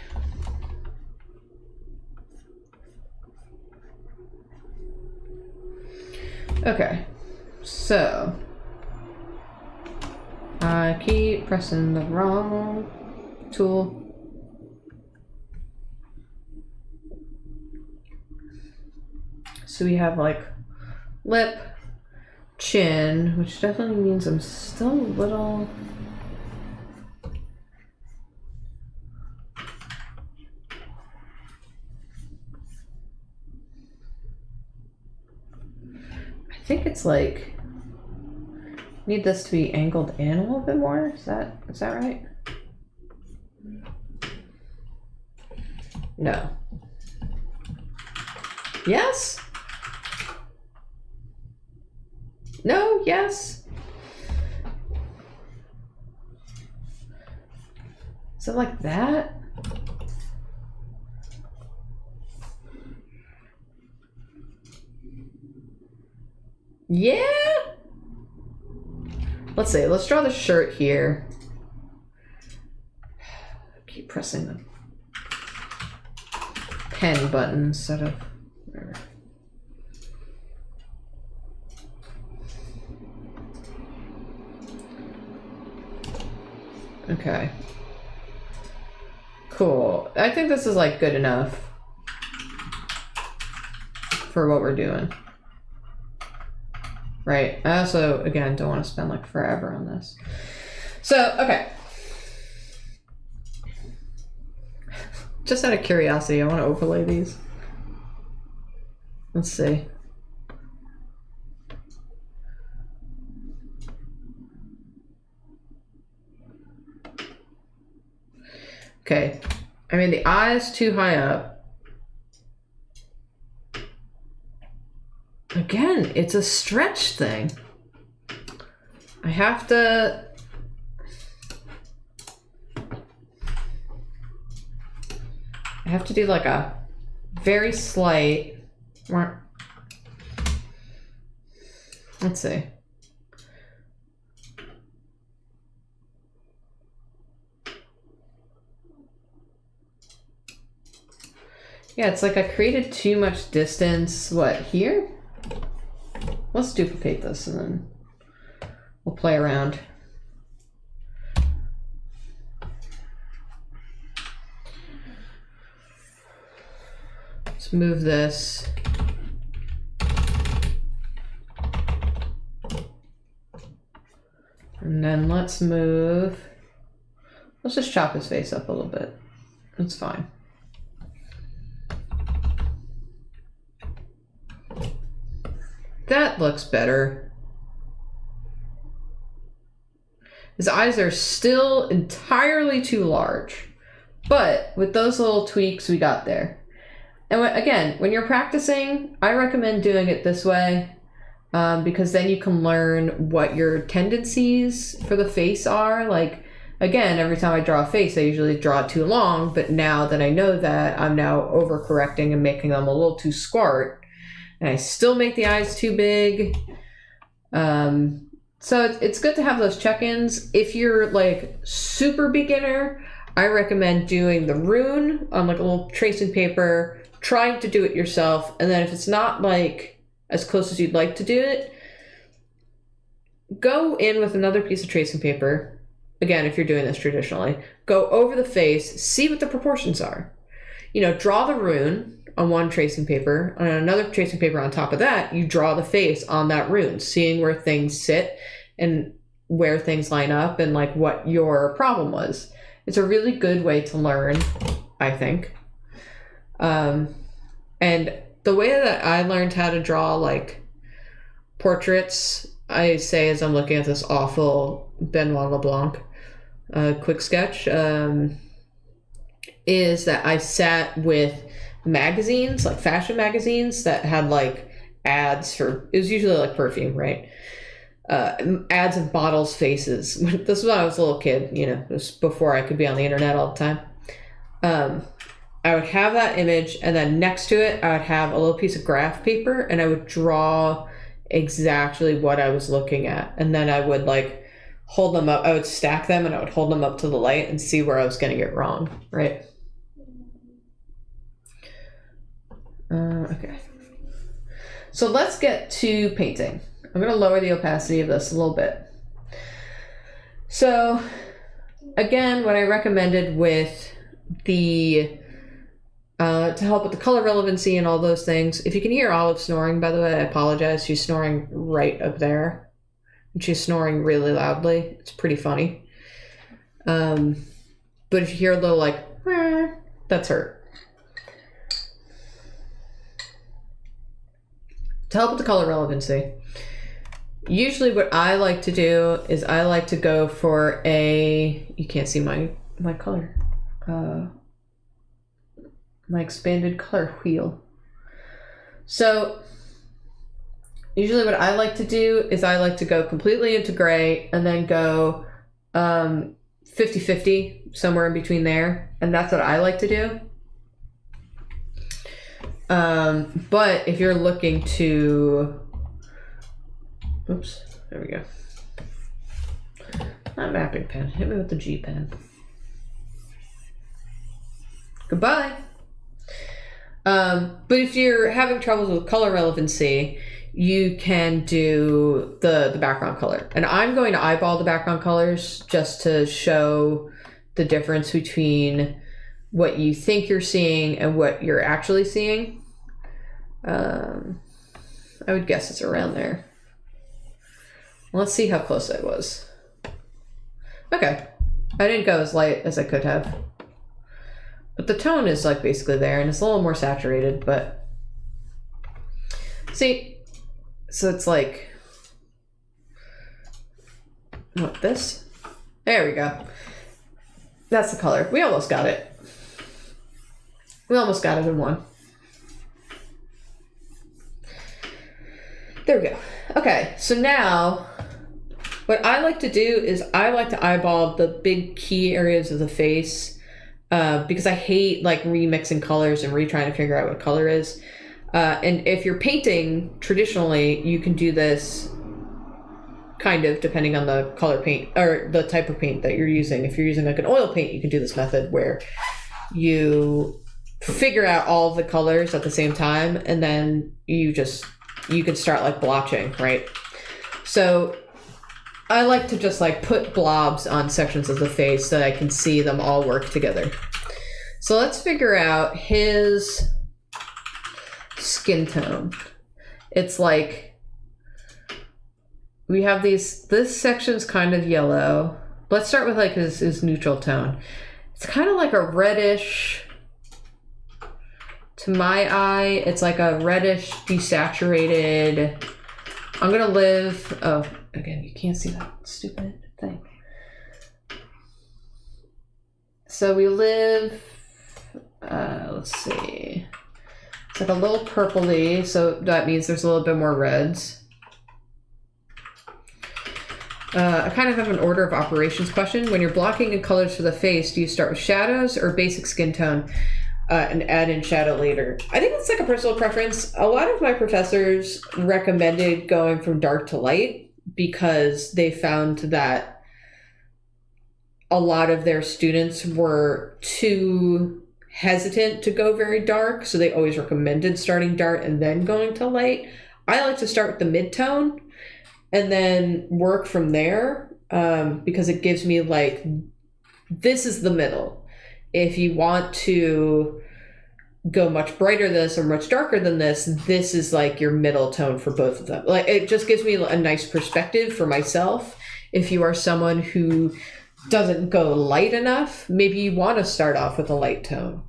Okay. So I keep pressing the wrong tool. So we have like lip, chin, which definitely means I'm still a little... I think it's like, need this to be angled in a little bit more. Is that right? No. Yes? No, yes. Is it like that? Yeah. Let's see. Let's draw the shirt here. Keep pressing the pen button instead of whatever. Okay. Cool. I think this is like good enough for what we're doing. Right. I also, again, don't want to spend like forever on this. So, okay. Just out of curiosity, I want to overlay these. Let's see. Okay. I mean, the eye's too high up. Again, it's a stretch thing. I have to... do like a very slight... Let's see. Yeah, it's like I created too much distance. What, here? Let's duplicate this and then we'll play around. Let's move this. And then let's just chop his face up a little bit. That's fine. That looks better. His eyes are still entirely too large, but with those little tweaks, we got there. And again, when you're practicing, I recommend doing it this way because then you can learn what your tendencies for the face are. Like, again, every time I draw a face, I usually draw it too long, but now that I know that, I'm now overcorrecting and making them a little too squart. And I still make the eyes too big. So it's good to have those check-ins. If you're like super beginner, I recommend doing the rune on like a little tracing paper, trying to do it yourself, and then if it's not like as close as you'd like to do it, go in with another piece of tracing paper. Again, if you're doing this traditionally, go over the face, see what the proportions are. You know, draw the rune on one tracing paper, on another tracing paper on top of that, you draw the face on that rune, seeing where things sit and where things line up and like what your problem was. It's a really good way to learn, I think. And the way that I learned how to draw like portraits, I say as I'm looking at this awful Benoit LeBlanc quick sketch, is that I sat with magazines, like fashion magazines that had like ads for, it was usually like perfume, right? Ads of models' faces. This was when I was a little kid, you know, it was before I could be on the internet all the time. I would have that image, and then next to it, I would have a little piece of graph paper, and I would draw exactly what I was looking at. And then I would like hold them up, I would stack them, and I would hold them up to the light and see where I was going to get wrong, right? Okay. So let's get to painting. I'm going to lower the opacity of this a little bit. So again, what I recommended with the to help with the color relevancy and all those things. If you can hear Olive snoring, by the way, I apologize. She's snoring right up there. And she's snoring really loudly. It's pretty funny. But if you hear a little like, that's her. To help with the color relevancy, usually what I like to do is I like to go for a, you can't see my color, my expanded color wheel. So usually what I like to do is I like to go completely into gray and then go 50-50, somewhere in between there. And that's what I like to do. But if you're looking to, oops, there we go. Not mapping pen, hit me with the G pen. Goodbye. But if you're having troubles with color relevancy, you can do the background color. And I'm going to eyeball the background colors just to show the difference between what you think you're seeing and what you're actually seeing. I would guess it's around there. Let's see how close I was. Okay. I didn't go as light as I could have. But the tone is like basically there, and it's a little more saturated, but see, so it's like, what, this? There we go. That's the color. We almost got it. We almost got it in one. There we go. Okay, so now what I like to do is I like to eyeball the big key areas of the face. Because I hate like remixing colors and trying to figure out what color is. And if you're painting traditionally, you can do this kind of depending on the color paint or the type of paint that you're using. If you're using like an oil paint, you can do this method where you figure out all of the colors at the same time, and then you can start like blotching, right? So I like to just like put blobs on sections of the face so that I can see them all work together. So let's figure out his skin tone. It's like, we have this section's kind of yellow. Let's start with like his neutral tone. It's kind of like a reddish, to my eye, it's like a reddish desaturated. I'm gonna live, oh, again, you can't see that stupid thing. So we live, let's see. It's like a little purpley, so that means there's a little bit more reds. I kind of have an order of operations question. When you're blocking in colors for the face, do you start with shadows or basic skin tone and add in shadow later? I think it's like a personal preference. A lot of my professors recommended going from dark to light because they found that a lot of their students were too hesitant to go very dark, so they always recommended starting dark and then going to light. I like to start with the mid-tone and then work from there, because it gives me like, this is the middle. If you want to go much brighter than this or much darker than this is like your middle tone for both of them. Like, it just gives me a nice perspective for myself. If you are someone who doesn't go light enough, maybe you want to start off with a light tone.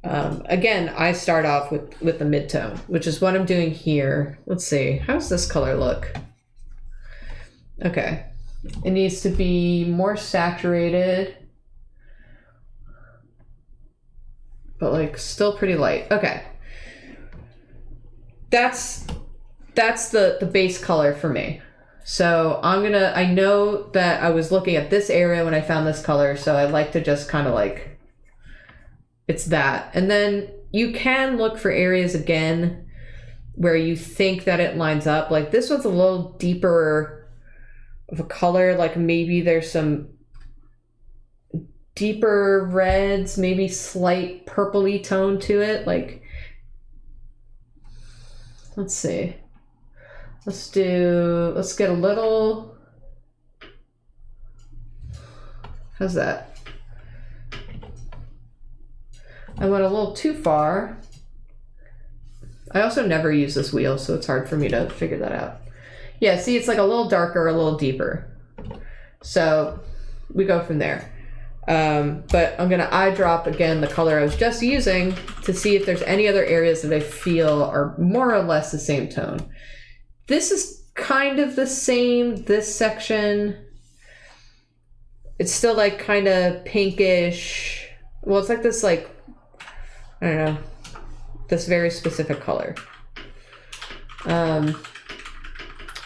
Again, I start off with the mid-tone, which is what I'm doing here. Let's see, how's this color look? Okay, it needs to be more saturated, but like still pretty light. Okay, that's the base color for me. So I know that I was looking at this area when I found this color, so I like to just kind of like, it's that. And then you can look for areas again where you think that it lines up. Like this one's a little deeper of a color, like maybe there's some deeper reds, maybe slight purpley tone to it. Like, let's see. Let's get a little, how's that? I went a little too far. I also never use this wheel, so it's hard for me to figure that out. Yeah, see, it's like a little darker, a little deeper. So we go from there. But I'm gonna eyedrop again the color I was just using to see if there's any other areas that I feel are more or less the same tone. This is kind of the same, this section. It's still like kind of pinkish. Well, it's like this, like, I don't know, this very specific color.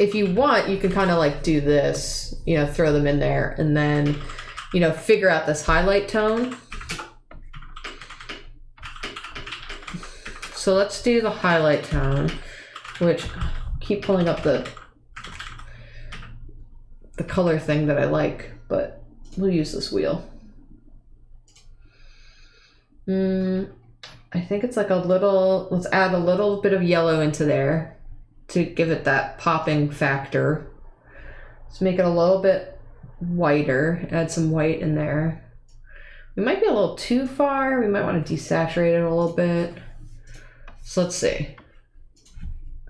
If you want, you can kind of like do this, you know, throw them in there and then, you know, figure out this highlight tone. So let's do the highlight tone, which keep pulling up the color thing that I like, but we'll use this wheel. I think it's like a little, let's add a little bit of yellow into there to give it that popping factor. Let's make it a little bit whiter, add some white in there. We might be a little too far. We might want to desaturate it a little bit. So let's see.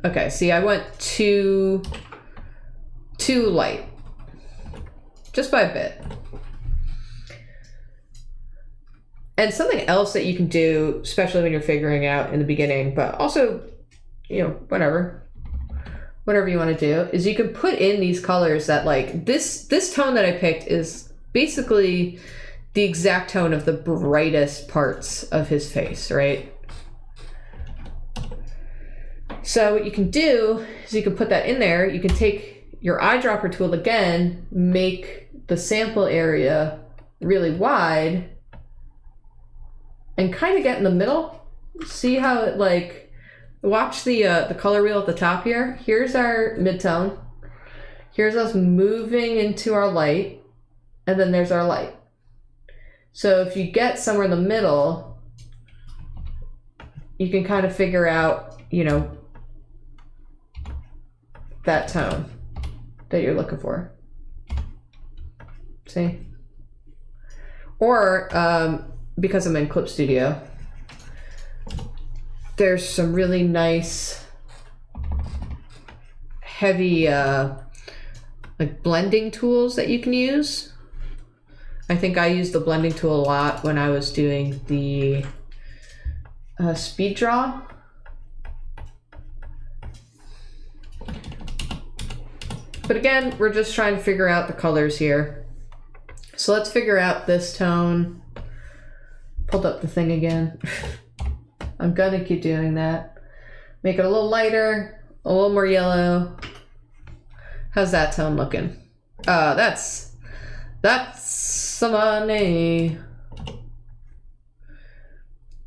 Okay, see, I went too light, just by a bit. And something else that you can do, especially when you're figuring out in the beginning, but also, you know, whatever you want to do, is you can put in these colors that, like, this tone that I picked is basically the exact tone of the brightest parts of his face, right? So what you can do is you can put that in there. You can take your eyedropper tool again, make the sample area really wide, and kind of get in the middle. See how it, like, watch the color wheel at the top here. Here's our mid-tone. Here's us moving into our light, and then there's our light. So if you get somewhere in the middle, you can kind of figure out, you know, that tone that you're looking for. See? Or, because I'm in Clip Studio, there's some really nice heavy like blending tools that you can use. I think I used the blending tool a lot when I was doing the speed draw. But again, we're just trying to figure out the colors here. So let's figure out this tone. Pulled up the thing again. I'm gonna keep doing that. Make it a little lighter, a little more yellow. How's that tone looking? That's some money.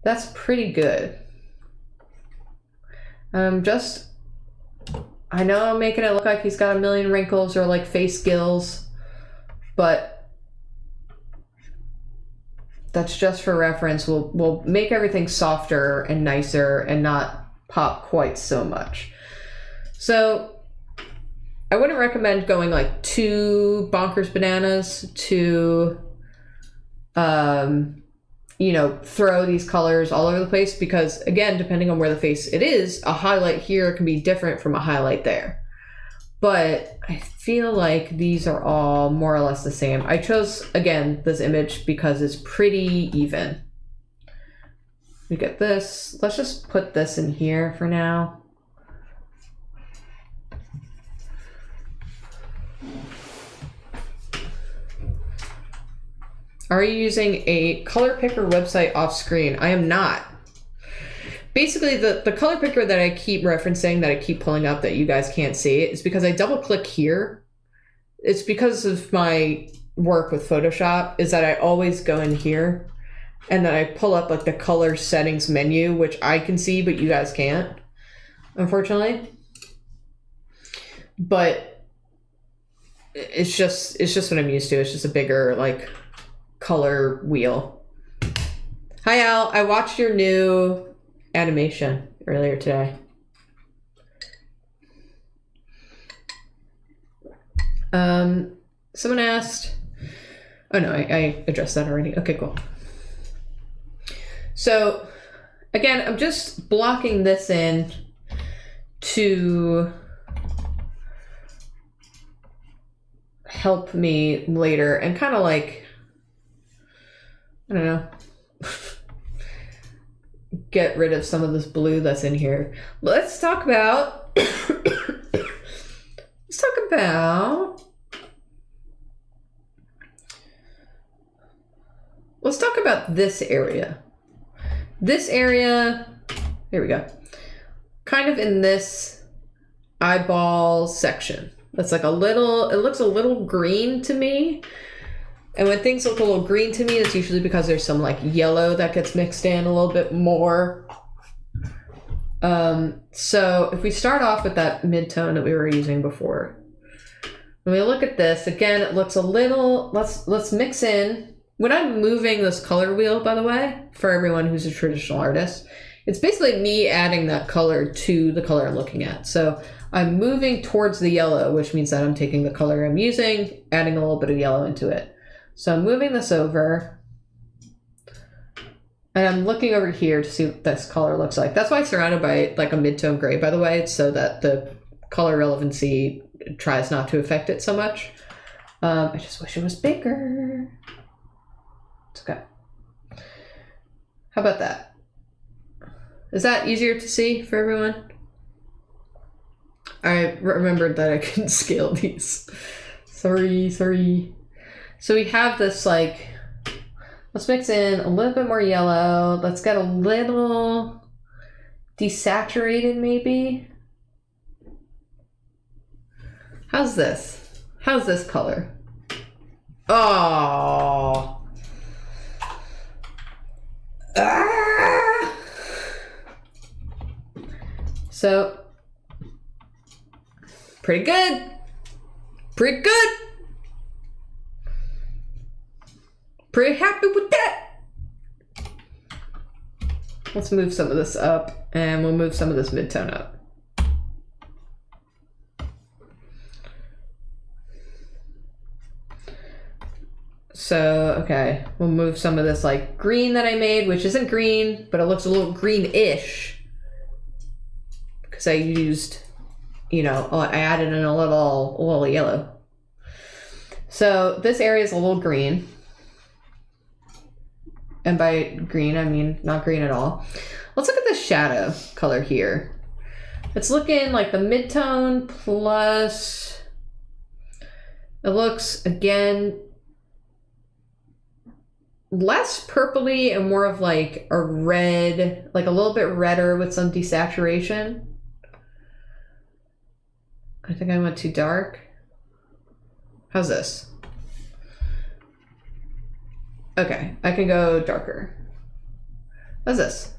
That's pretty good. I know I'm making it look like he's got a million wrinkles or like face gills, but that's just for reference. We'll make everything softer and nicer and not pop quite so much. So I wouldn't recommend going like too bonkers bananas to, you know, throw these colors all over the place, because again, depending on where the face it is, a highlight here can be different from a highlight there. But I feel like these are all more or less the same. I chose, again, this image because it's pretty even. We get this. Let's just put this in here for now. Are you using a color picker website off screen? I am not. Basically, the color picker that I keep referencing, that I keep pulling up that you guys can't see, is because I double click here. It's because of my work with Photoshop, is that I always go in here and then I pull up like the color settings menu, which I can see, but you guys can't, unfortunately. But it's just what I'm used to. It's just a bigger like color wheel. Hi Al, I watched your new animation earlier today. Someone asked, oh no, I addressed that already. Okay, cool. So again, I'm just blocking this in to help me later and kind of like, I don't know, get rid of some of this blue that's in here. Let's talk about let's talk about this area. This area, here we go. Kind of in this eyeball section. That's like a little, it looks a little green to me. And when things look a little green to me, it's usually because there's some like yellow that gets mixed in a little bit more. So if we start off with that mid-tone that we were using before, when we look at this, again, it looks a little, let's mix in. When I'm moving this color wheel, by the way, for everyone who's a traditional artist, it's basically me adding that color to the color I'm looking at. So I'm moving towards the yellow, which means that I'm taking the color I'm using, adding a little bit of yellow into it. So I'm moving this over, and I'm looking over here to see what this color looks like. That's why it's surrounded by like a mid-tone gray, by the way, so that the color relevancy tries not to affect it so much. I just wish it was bigger. It's okay. How about that? Is that easier to see for everyone? I remembered that I couldn't scale these. Sorry. So we have this like, let's mix in a little bit more yellow. Let's get a little desaturated maybe. How's this? How's this color? Oh. Ah. So, pretty good. Pretty good. Pretty happy with that. Let's move some of this up, and we'll move some of this mid-tone up. So, okay, we'll move some of this like green that I made, which isn't green, but it looks a little greenish because I used, you know, I added in a little yellow. So this area is a little green. And by green, I mean not green at all. Let's look at the shadow color here. It's looking like the mid-tone plus, it looks, again, less purpley and more of like a red, like a little bit redder with some desaturation. I think I went too dark. How's this? Okay, I can go darker. How's this?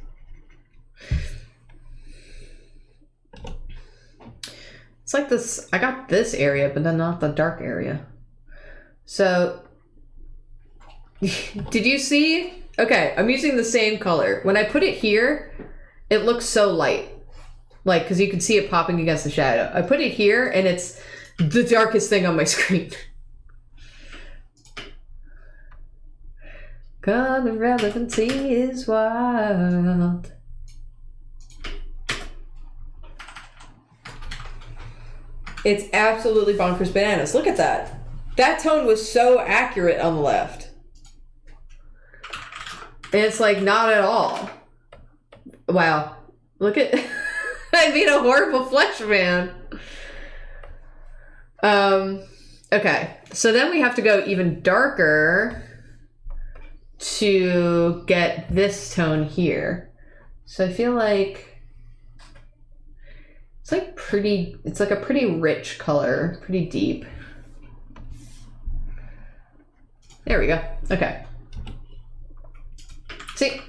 It's like this, I got this area, but then not the dark area. So, did you see? Okay, I'm using the same color. When I put it here, it looks so light. Like, because you can see it popping against the shadow. I put it here, and it's the darkest thing on my screen. Color relevancy is wild. It's absolutely bonkers bananas. Look at that. That tone was so accurate on the left. And it's like not at all. Wow. Look at... I made a horrible flesh man. Okay. So then we have to go even darker to get this tone here. So I feel like it's like pretty, it's like a pretty rich color, pretty deep. There we go. Okay. See?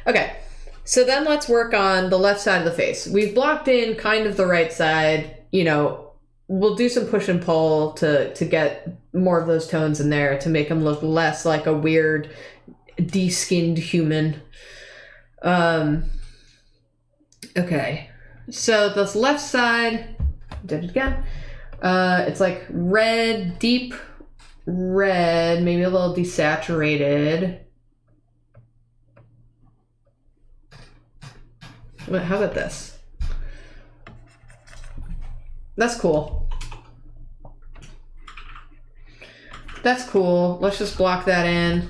Okay. So then let's work on the left side of the face. We've blocked in kind of the right side. You know, we'll do some push and pull to get more of those tones in there to make them look less like a weird de-skinned human. Okay. So this left side, did it again. It's like red, deep red, maybe a little desaturated. How about this? That's cool. That's cool. Let's just block that in.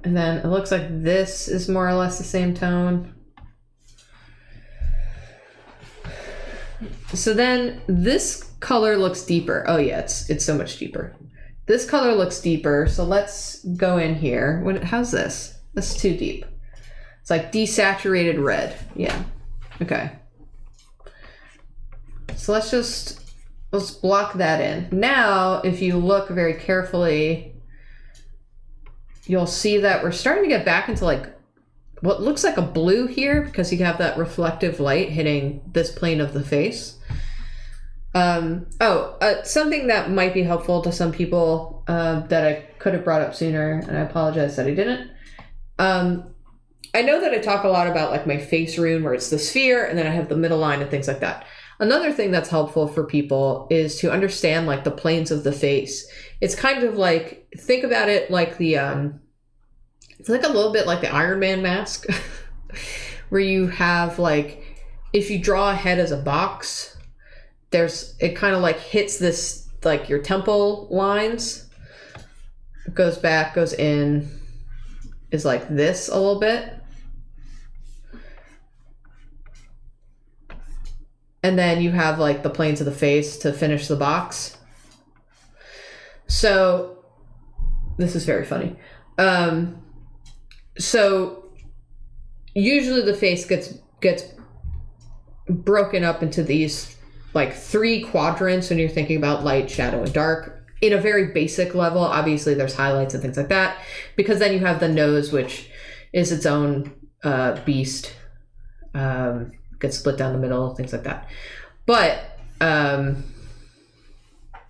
And then it looks like this is more or less the same tone. So then this color looks deeper. Oh yeah, it's so much deeper. This color looks deeper, so let's go in here. How's this? That's too deep. It's like desaturated red. Yeah. Okay. So let's block that in. Now, if you look very carefully, you'll see that we're starting to get back into like what looks like a blue here because you have that reflective light hitting this plane of the face. Something that might be helpful to some people that I could have brought up sooner, and I apologize that I didn't. I know that I talk a lot about like my face rune where it's the sphere and then I have the middle line and things like that. Another thing that's helpful for people is to understand like the planes of the face. It's kind of like, think about it like the, it's like a little bit like the Iron Man mask where you have like, if you draw a head as a box, it kind of like hits this, like your temple lines, it goes back, goes in, is like this a little bit. And then you have like the planes of the face to finish the box. So this is very funny. So usually the face gets broken up into these like 3 quadrants when you're thinking about light, shadow, and dark. In a very basic level, obviously there's highlights and things like that, because then you have the nose, which is its own beast. Gets split down the middle, things like that. But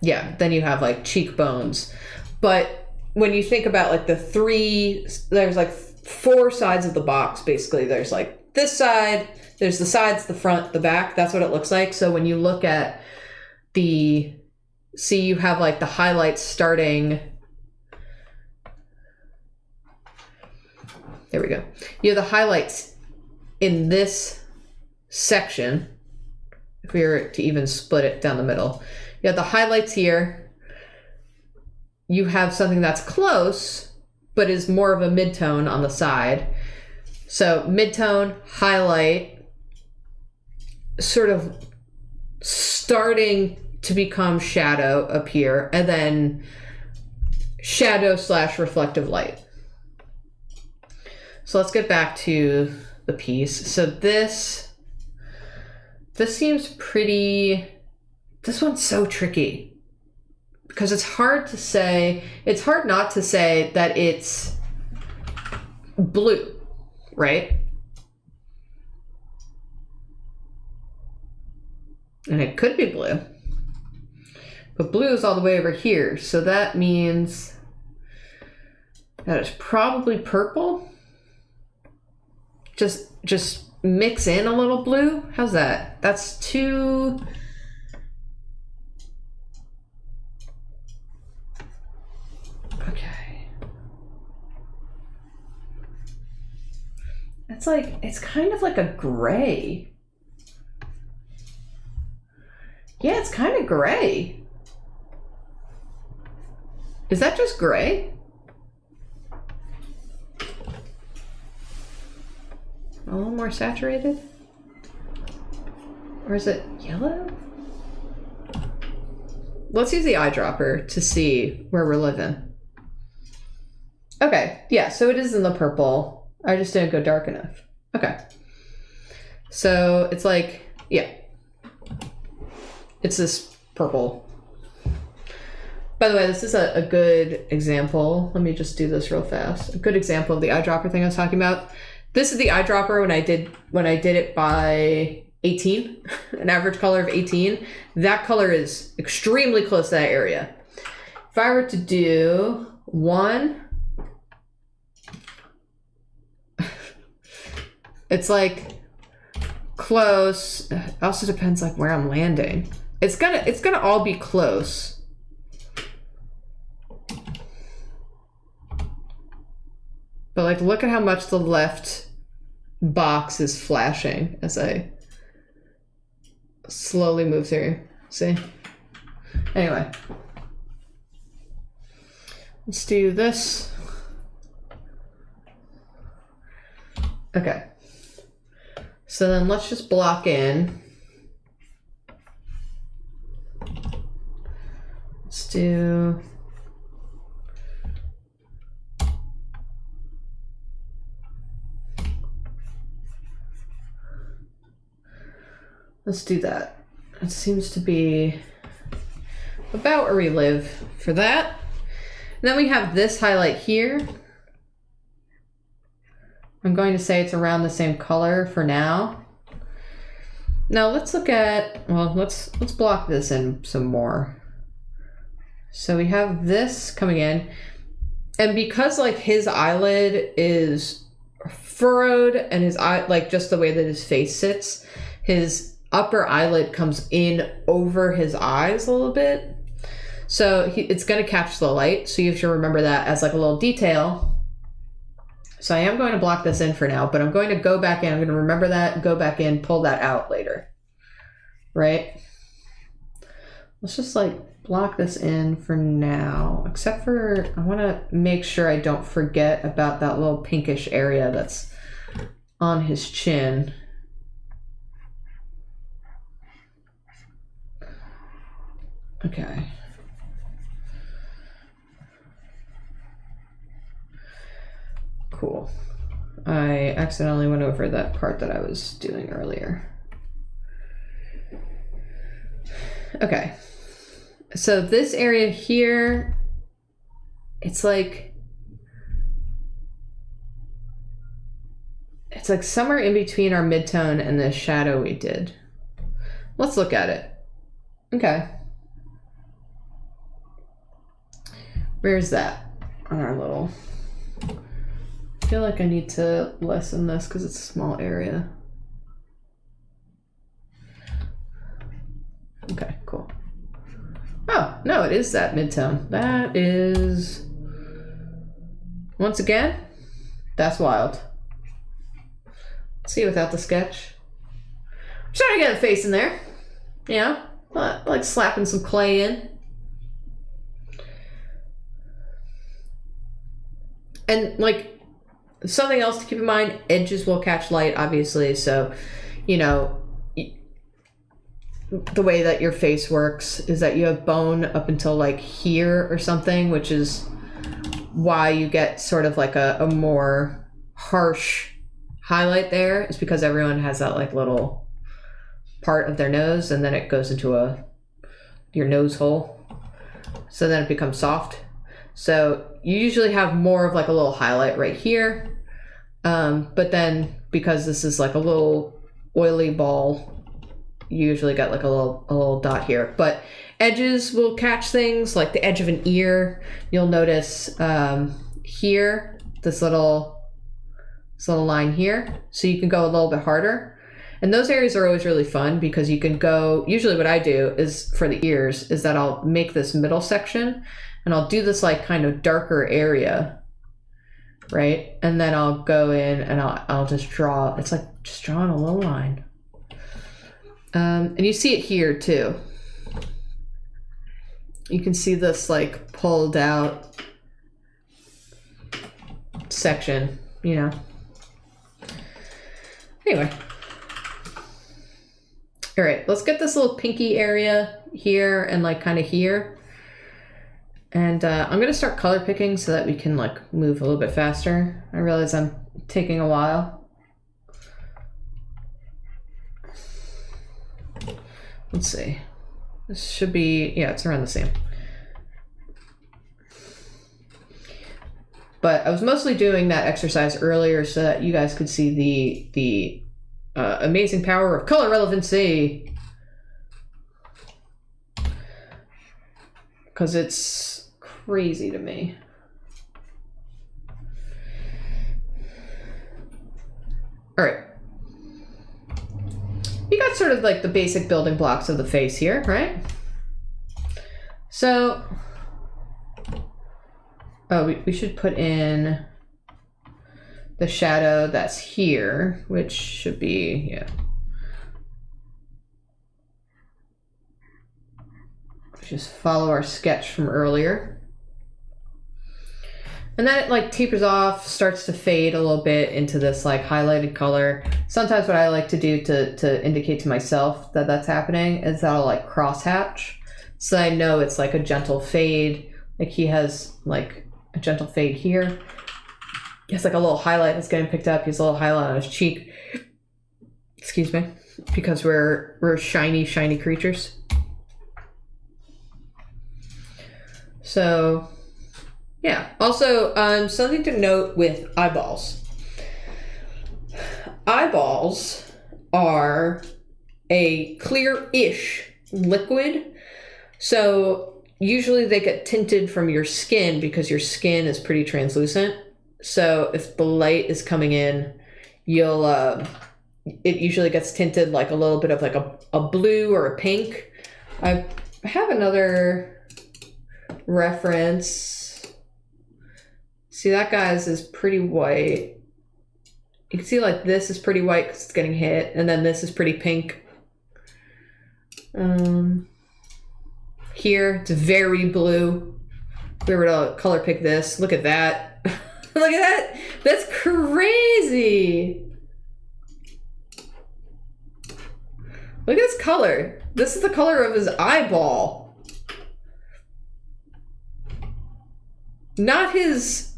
yeah, then you have like cheekbones. But when you think about like there's like 4 sides of the box, basically. There's like this side, there's the sides, the front, the back. That's what it looks like. So when you look at see you have like the highlights starting. There we go. You have the highlights in this section. If we were to even split it down the middle, you have the highlights here. You have something that's close, but is more of a mid-tone on the side. So mid-tone, highlight, sort of starting to become shadow up here, and then shadow / reflective light. So let's get back to the piece. So this seems pretty, this one's so tricky because it's hard not to say that it's blue. right? And it could be blue. But blue is all the way over here, so that means that it's probably purple. Just mix in a little blue. How's that? That's too... Okay. It's like, it's kind of like a gray. Yeah, it's kind of gray. Is that just gray? A little more saturated? Or is it yellow? Let's use the eyedropper to see where we're living. Okay, yeah, so it is in the purple. I just didn't go dark enough. Okay. So it's like, yeah. It's this purple. By the way, this is a good example. Let me just do this real fast. A good example of the eyedropper thing I was talking about. This is the eyedropper when I did it by 18, an average color of 18. That color is extremely close to that area. If I were to do 1, it's like close. It also depends like where I'm landing. It's gonna all be close. But like, look at how much the left box is flashing as I slowly move through. See? Anyway. Let's do this. Okay. So then let's just block in. Let's do... Let's do that. It seems to be about where we live for that. And then we have this highlight here. I'm going to say it's around the same color for now. Now let's look at, well, let's block this in some more. So we have this coming in, and because like his eyelid is furrowed and his eye, like just the way that his face sits, his upper eyelid comes in over his eyes a little bit. So it's going to catch the light. So you have to remember that as like a little detail. So I am going to block this in for now, but I'm going to go back in. I'm going to remember that, go back in, pull that out later. Right? Let's just like block this in for now, except for I want to make sure I don't forget about that little pinkish area that's on his chin. Okay. Cool. I accidentally went over that part that I was doing earlier. Okay. So this area here, it's like somewhere in between our midtone and the shadow we did. Let's look at it. Okay. Where's that on our little... I feel like I need to lessen this because it's a small area. Okay, cool. Oh, no, it is that midtone. That is... Once again, that's wild. Let's see without the sketch. I'm trying to get a face in there. You know, like slapping some clay in. And like, something else to keep in mind, edges will catch light, obviously. So, you know, the way that your face works is that you have bone up until like here or something, which is why you get sort of like a more harsh highlight there. It's because everyone has that like little part of their nose, and then it goes into your nose hole. So then it becomes soft. So you usually have more of like a little highlight right here. But then because this is like a little oily ball, you usually got like a little dot here. But edges will catch things, like the edge of an ear. You'll notice here, this little line here. So you can go a little bit harder. And those areas are always really fun because you can go, usually what I do is for the ears is that I'll make this middle section and I'll do this like kind of darker area, right? And then I'll go in and I'll just draw, it's like just drawing a little line. And you see it here too. You can see this like pulled out section, you know. Anyway. All right, let's get this little pinky area here and like kind of here. And I'm gonna start color picking so that we can like move a little bit faster. I realize I'm taking a while. Let's see. This should be, yeah, it's around the same. But I was mostly doing that exercise earlier so that you guys could see the amazing power of color relevancy. Because it's crazy to me. All right. You got sort of like the basic building blocks of the face here, right? So, oh, we should put in the shadow that's here, which should be, yeah. Just follow our sketch from earlier. And then it like tapers off, starts to fade a little bit into this like highlighted color. Sometimes what I like to do to indicate to myself that that's happening is that I'll like cross hatch. So I know it's like a gentle fade. Like he has like a gentle fade here. He has like a little highlight that's getting picked up. He has a little highlight on his cheek. Excuse me. Because we're shiny creatures. So, yeah. Also, something to note with eyeballs. Eyeballs are a clear-ish liquid. So, usually they get tinted from your skin because your skin is pretty translucent. So if the light is coming in, you'll it usually gets tinted like a little bit of like a blue or a pink. I have another reference. See, that guy's is pretty white. You can see like this is pretty white because it's getting hit, and then this is pretty pink. Here it's very blue. If we were to color pick this, look at that. Look at that. That's crazy. Look at this color. This is the color of his eyeball. Not his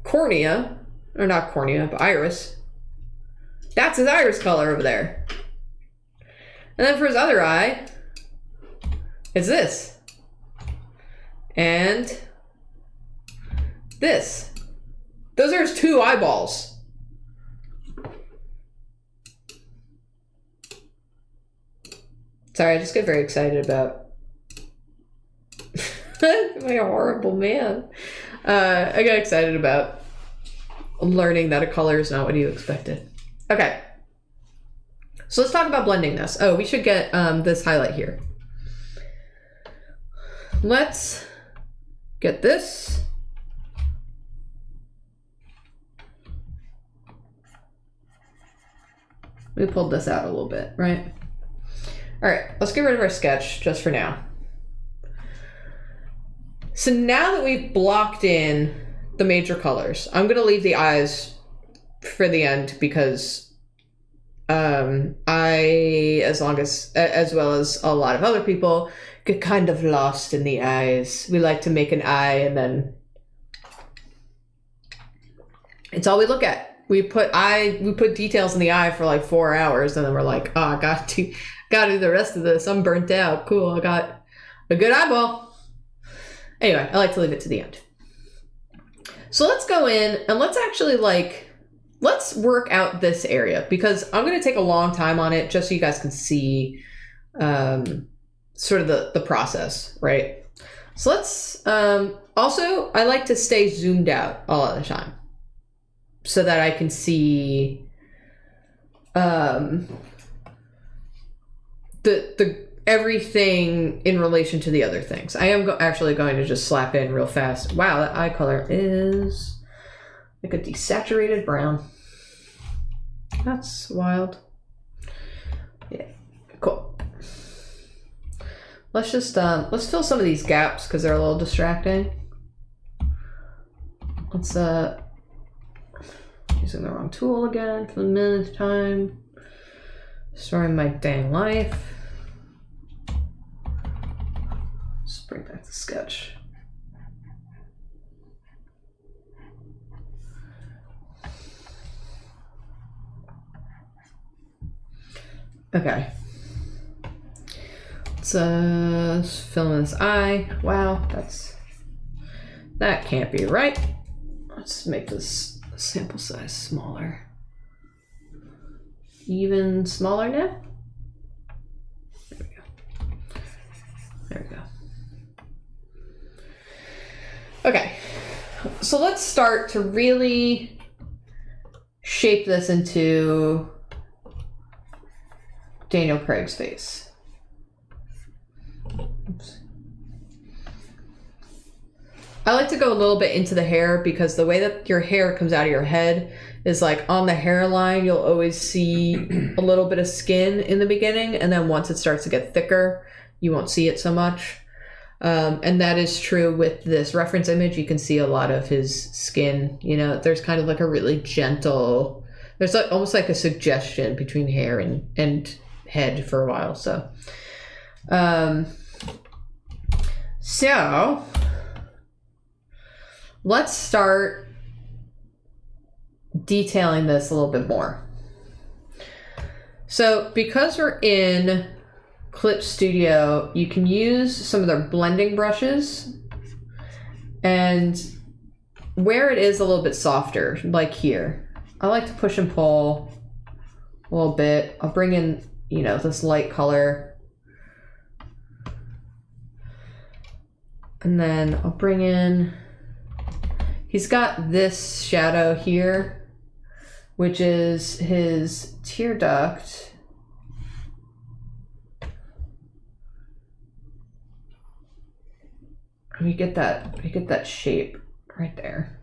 cornea, or not cornea, but iris. That's his iris color over there. And then for his other eye, it's this. And this. Those are his two eyeballs. Sorry, I just get very excited about I'm a horrible man. I got excited about learning that a color is not what you expected. Okay. So let's talk about blending this. Oh, we should get this highlight here. Let's get this. We pulled this out a little bit, right? All right, let's get rid of our sketch just for now. So now that we've blocked in the major colors, I'm gonna leave the eyes for the end because I, as well as a lot of other people, get kind of lost in the eyes. We like to make an eye and then it's all we look at. We put details in the eye for like 4 hours and then we're like, oh, I gotta do the rest of this. I'm burnt out. Cool, I got a good eyeball. Anyway, I like to leave it to the end. So let's go in and let's actually let's work out this area, because I'm going to take a long time on it just so you guys can see sort of the process, right? So let's, also, I like to stay zoomed out all of the time so that I can see the everything in relation to the other things. I am actually going to just slap in real fast. Wow, that eye color is like a desaturated brown. That's wild. Yeah, cool. Let's just let's fill some of these gaps because they're a little distracting. Let's using the wrong tool again for the millionth time. Storing my dang life. Let's bring back the sketch. Okay. Let's fill in this eye. Wow, that can't be right. Let's make this sample size smaller. Even smaller now? There we go. There we go. Okay, so let's start to really shape this into Daniel Craig's face. Oops. I like to go a little bit into the hair because the way that your hair comes out of your head is like on the hairline, you'll always see a little bit of skin in the beginning, and then once it starts to get thicker, you won't see it so much. And that is true with this reference image. You can see a lot of his skin. You know, there's kind of like a really gentle, there's like almost like a suggestion between hair and head for a while. So, so let's start detailing this a little bit more. So because we're in Clip Studio, you can use some of their blending brushes, and where it is a little bit softer, like here, I like to push and pull a little bit. I'll bring in, you know, this light color, and then I'll bring in, he's got this shadow here, which is his tear duct. We get that shape right there.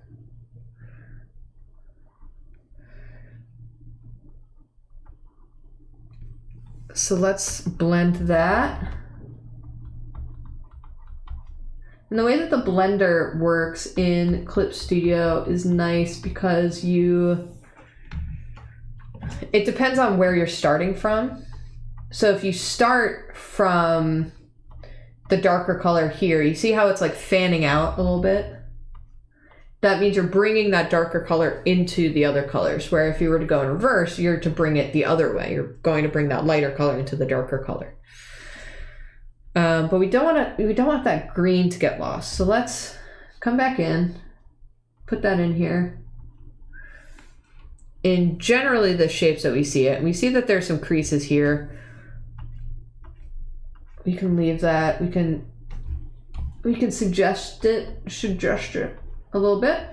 So let's blend that. And the way that the blender works in Clip Studio is nice because it depends on where you're starting from. So if you start from the darker color here, you see how it's like fanning out a little bit? That means you're bringing that darker color into the other colors, where if you were to go in reverse, you're to bring it the other way. You're going to bring that lighter color into the darker color. But we don't want that green to get lost. So let's come back in, put that in here. In generally the shapes that we see it, and we see that there's some creases here. We can leave that. We can suggest it a little bit.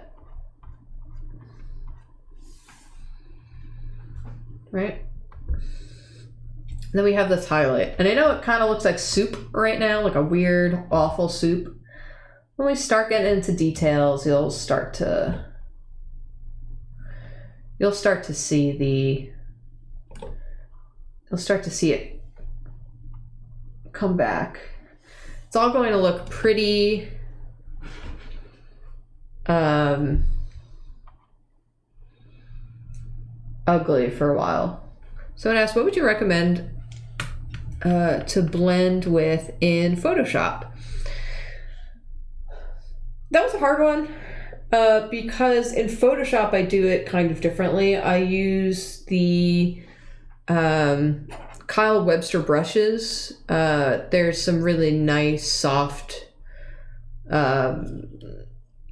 Right? Then we have this highlight. And I know it kind of looks like soup right now, like a weird, awful soup. When we start getting into details, you'll start to see it come back. It's all going to look pretty ugly for a while. So I asked, what would you recommend to blend with in Photoshop? That was a hard one because in Photoshop I do it kind of differently. I use the Kyle Webster brushes. There's some really nice soft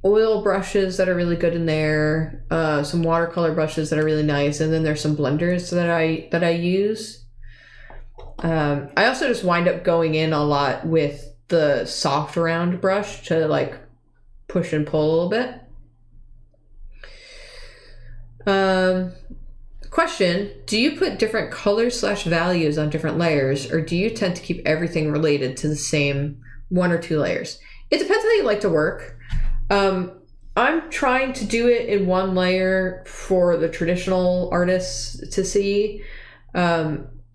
oil brushes that are really good in there, some watercolor brushes that are really nice, and then there's some blenders that I use. I also just wind up going in a lot with the soft round brush to like push and pull a little bit. Question, do you put different colors / values on different layers, or do you tend to keep everything related to the same 1 or 2 layers? It depends how you like to work. I'm trying to do it in 1 layer for the traditional artists to see.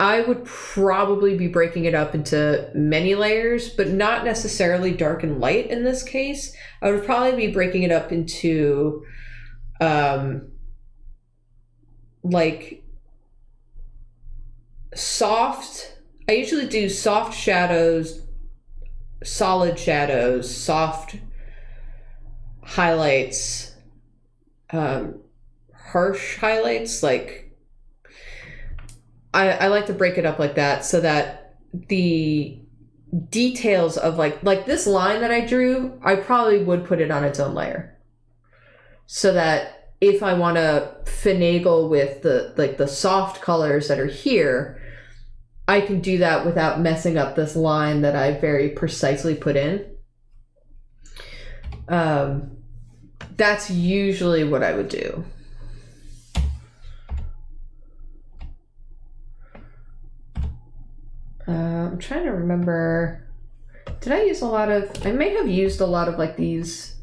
I would probably be breaking it up into many layers, but not necessarily dark and light in this case. I would probably be breaking it up into like soft. I usually do soft shadows, solid shadows, soft highlights, harsh highlights. Like I like to break it up like that so that the details of like this line that I drew, I probably would put it on its own layer, so that if I want to finagle with the soft colors that are here, I can do that without messing up this line that I very precisely put in. That's usually what I would do. I'm trying to remember, did I use a lot of, I may have used a lot of like these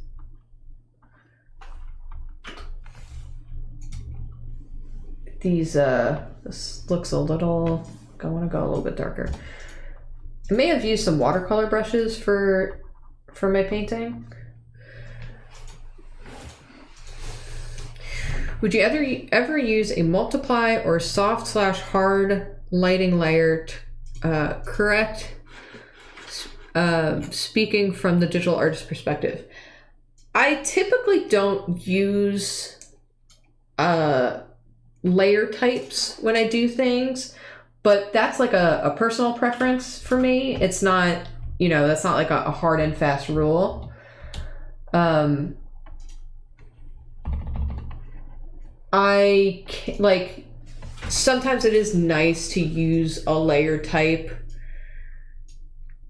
this looks a little, I want to go a little bit darker. I may have used some watercolor brushes for my painting. Would you ever use a multiply or soft / hard lighting layer to correct, speaking from the digital artist perspective? I typically don't use layer types when I do things, but that's like a personal preference for me. It's not, that's not like a hard and fast rule. Sometimes it is nice to use a layer type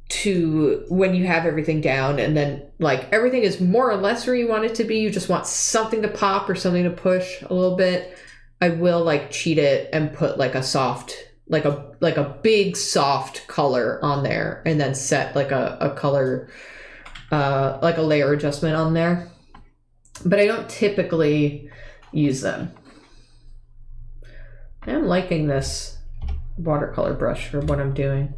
to when you have everything down, and then like everything is more or less where you want it to be. You just want something to pop or something to push a little bit. I will like cheat it and put like a soft, like a big soft color on there, and then set like a color, like a layer adjustment on there. But I don't typically use them. I'm liking this watercolor brush for what I'm doing.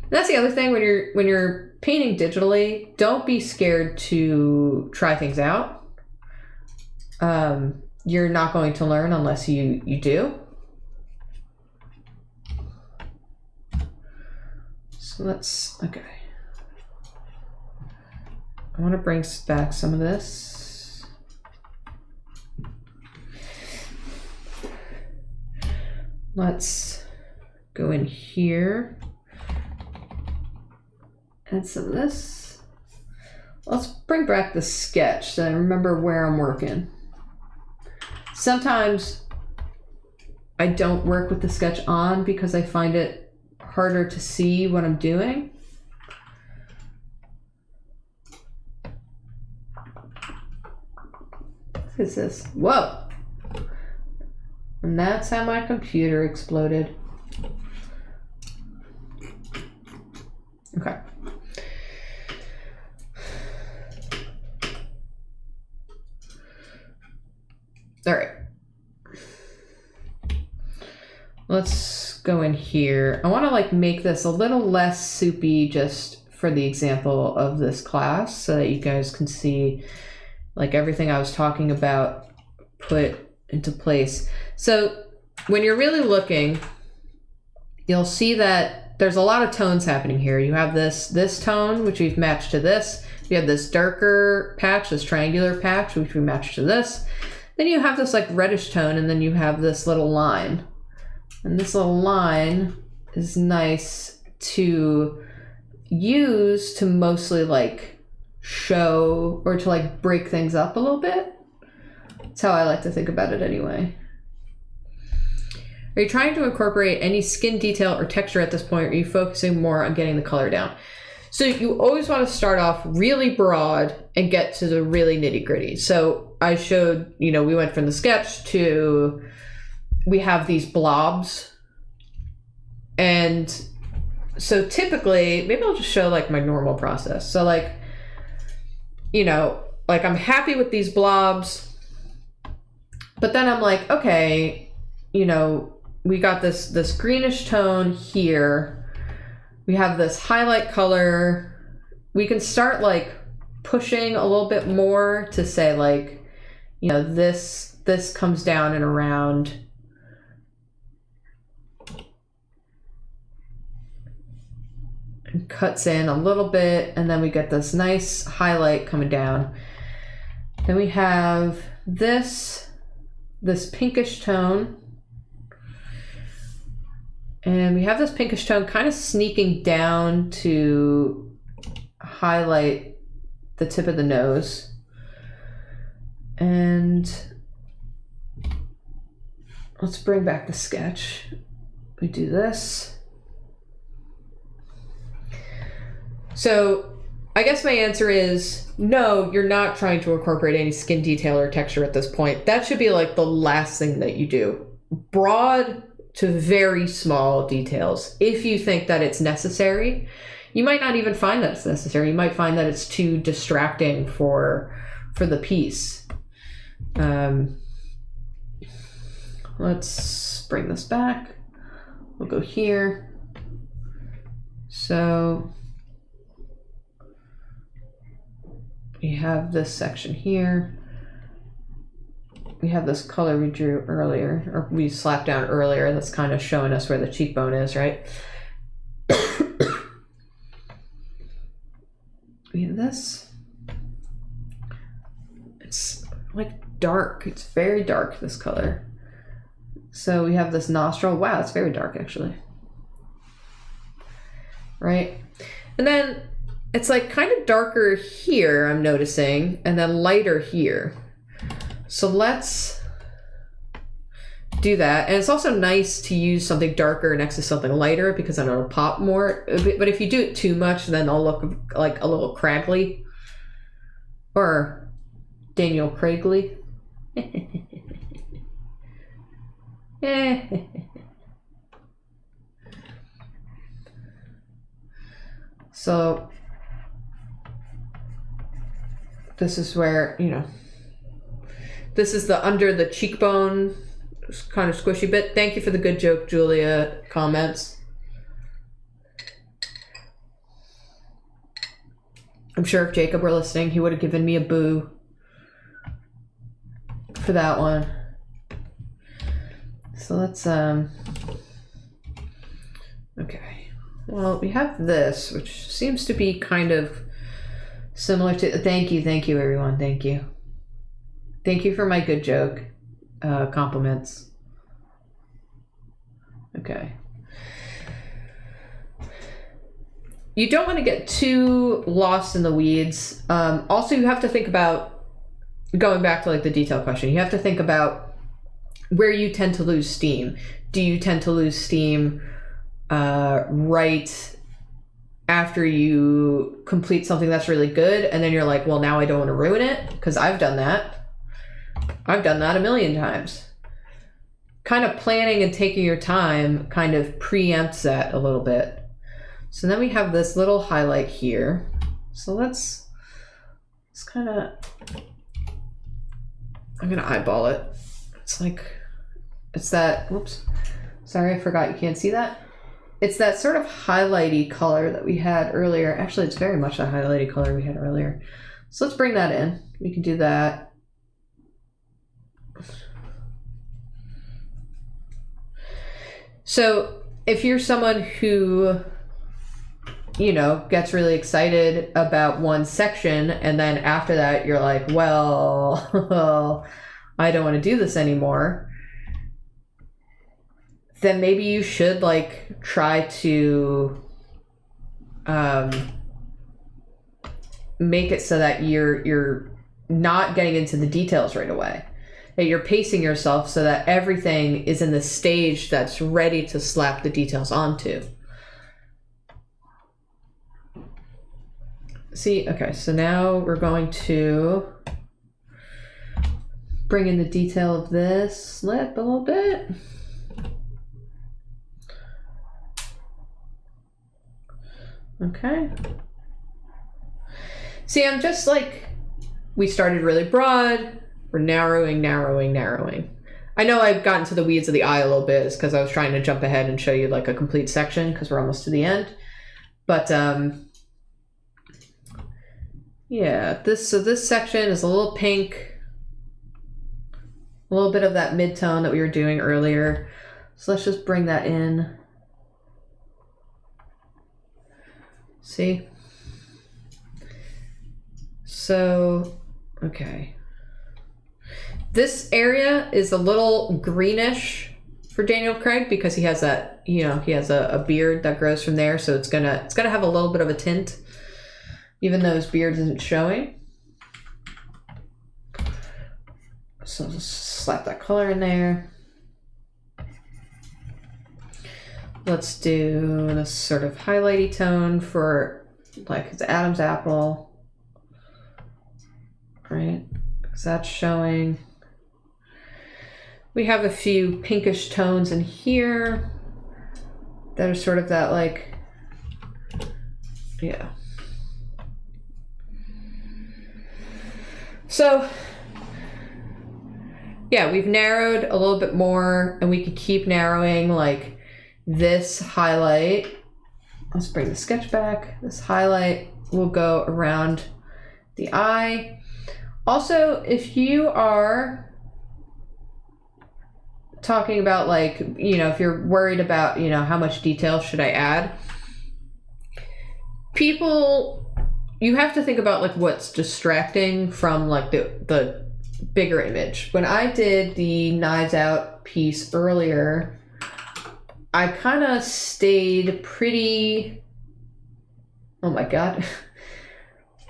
And that's the other thing when you're painting digitally, don't be scared to try things out. You're not going to learn unless you do. So let's, okay. I want to bring back some of this. Let's go in here. Add some of this. Let's bring back the sketch so I remember where I'm working. Sometimes I don't work with the sketch on because I find it harder to see what I'm doing. What is this? Whoa! And that's how my computer exploded. Okay. All right. Let's go in here. I want to like make this a little less soupy just for the example of this class so that you guys can see like everything I was talking about put into place. So when you're really looking, you'll see that there's a lot of tones happening here. You have this tone, which we've matched to this. You have this darker patch, this triangular patch, which we matched to this. Then you have this like reddish tone, and then you have this little line. And this little line is nice to use to mostly like show or to like break things up a little bit. That's how I like to think about it anyway. Are you trying to incorporate any skin detail or texture at this point, or are you focusing more on getting the color down? So you always want to start off really broad and get to the really nitty gritty. So I showed, you know, we went from the sketch to, we have these blobs. And so typically, maybe I'll just show like my normal process. So like, you know, like I'm happy with these blobs, but then I'm like, okay, you know, we got this greenish tone here. We have this highlight color. We can start like pushing a little bit more to say like, you know, this comes down and around. And cuts in a little bit, and then we get this nice highlight coming down. Then we have this pinkish tone. And we have this pinkish tone kind of sneaking down to highlight the tip of the nose. And let's bring back the sketch. We do this. So I guess my answer is no, you're not trying to incorporate any skin detail or texture at this point. That should be like the last thing that you do. Broad to very small details. If you think that it's necessary, you might not even find that it's necessary. You might find that it's too distracting for the piece. Let's bring this back. We'll go here. So we have this section here. We have this color we drew earlier, or we slapped down earlier, that's kind of showing us where the cheekbone is, right? We have this. It's like dark. It's very dark, this color. So we have this nostril. Wow, it's very dark actually. Right? And then it's like kind of darker here, I'm noticing, and then lighter here. So let's do that. And it's also nice to use something darker next to something lighter because then it'll pop more. But if you do it too much, then they'll look like a little craggly. Or Daniel Craigley. So this is where, you know, this is the under the cheekbone kind of squishy bit. Thank you for the good joke, Julia comments. I'm sure if Jacob were listening, he would have given me a boo for that one. So let's, okay. Well, we have this, which seems to be kind of similar to, thank you everyone, thank you. Thank you for my good joke compliments. Okay. You don't want to get too lost in the weeds. Also, you have to think about, going back to like the detail question, you have to think about where you tend to lose steam. Do you tend to lose steam right after you complete something that's really good, and then you're like, well, now I don't want to ruin it? Because I've done that. I've done that a million times. Kind of planning and taking your time kind of preempts that a little bit. So then we have this little highlight here. So let's kind of, I'm gonna eyeball it. It's like, it's that, whoops, sorry, I forgot you can't see that. It's that sort of highlighty color that we had earlier. Actually, it's very much the highlighty color we had earlier. So let's bring that in. We can do that. So if you're someone who, you know, gets really excited about one section, and then after that you're like, well, I don't want to do this anymore, then maybe you should like try to make it so that you're not getting into the details right away. That you're pacing yourself so that everything is in the stage that's ready to slap the details onto. See, okay, so now we're going to bring in the detail of this lip a little bit. Okay. See, I'm just like, we started really broad. We're narrowing. I know I've gotten to the weeds of the eye a little bit because I was trying to jump ahead and show you like a complete section because we're almost to the end. But yeah, this section is a little pink. A little bit of that mid-tone that we were doing earlier. So let's just bring that in. See? So, okay. This area is a little greenish for Daniel Craig because he has that, you know, he has a beard that grows from there, so it's gonna have a little bit of a tint, even though his beard isn't showing. So just slap that color in there. Let's do this sort of highlighty tone for like it's Adam's apple, right? Because that's showing. We have a few pinkish tones in here that are sort of that like, yeah. So yeah, we've narrowed a little bit more and we could keep narrowing like this highlight. Let's bring the sketch back. This highlight will go around the eye. Also, if you are talking about like, you know, if you're worried about, you know, how much detail should I add? You have to think about like what's distracting from like the bigger image. When I did the Knives Out piece earlier, I kind of stayed pretty, oh my God,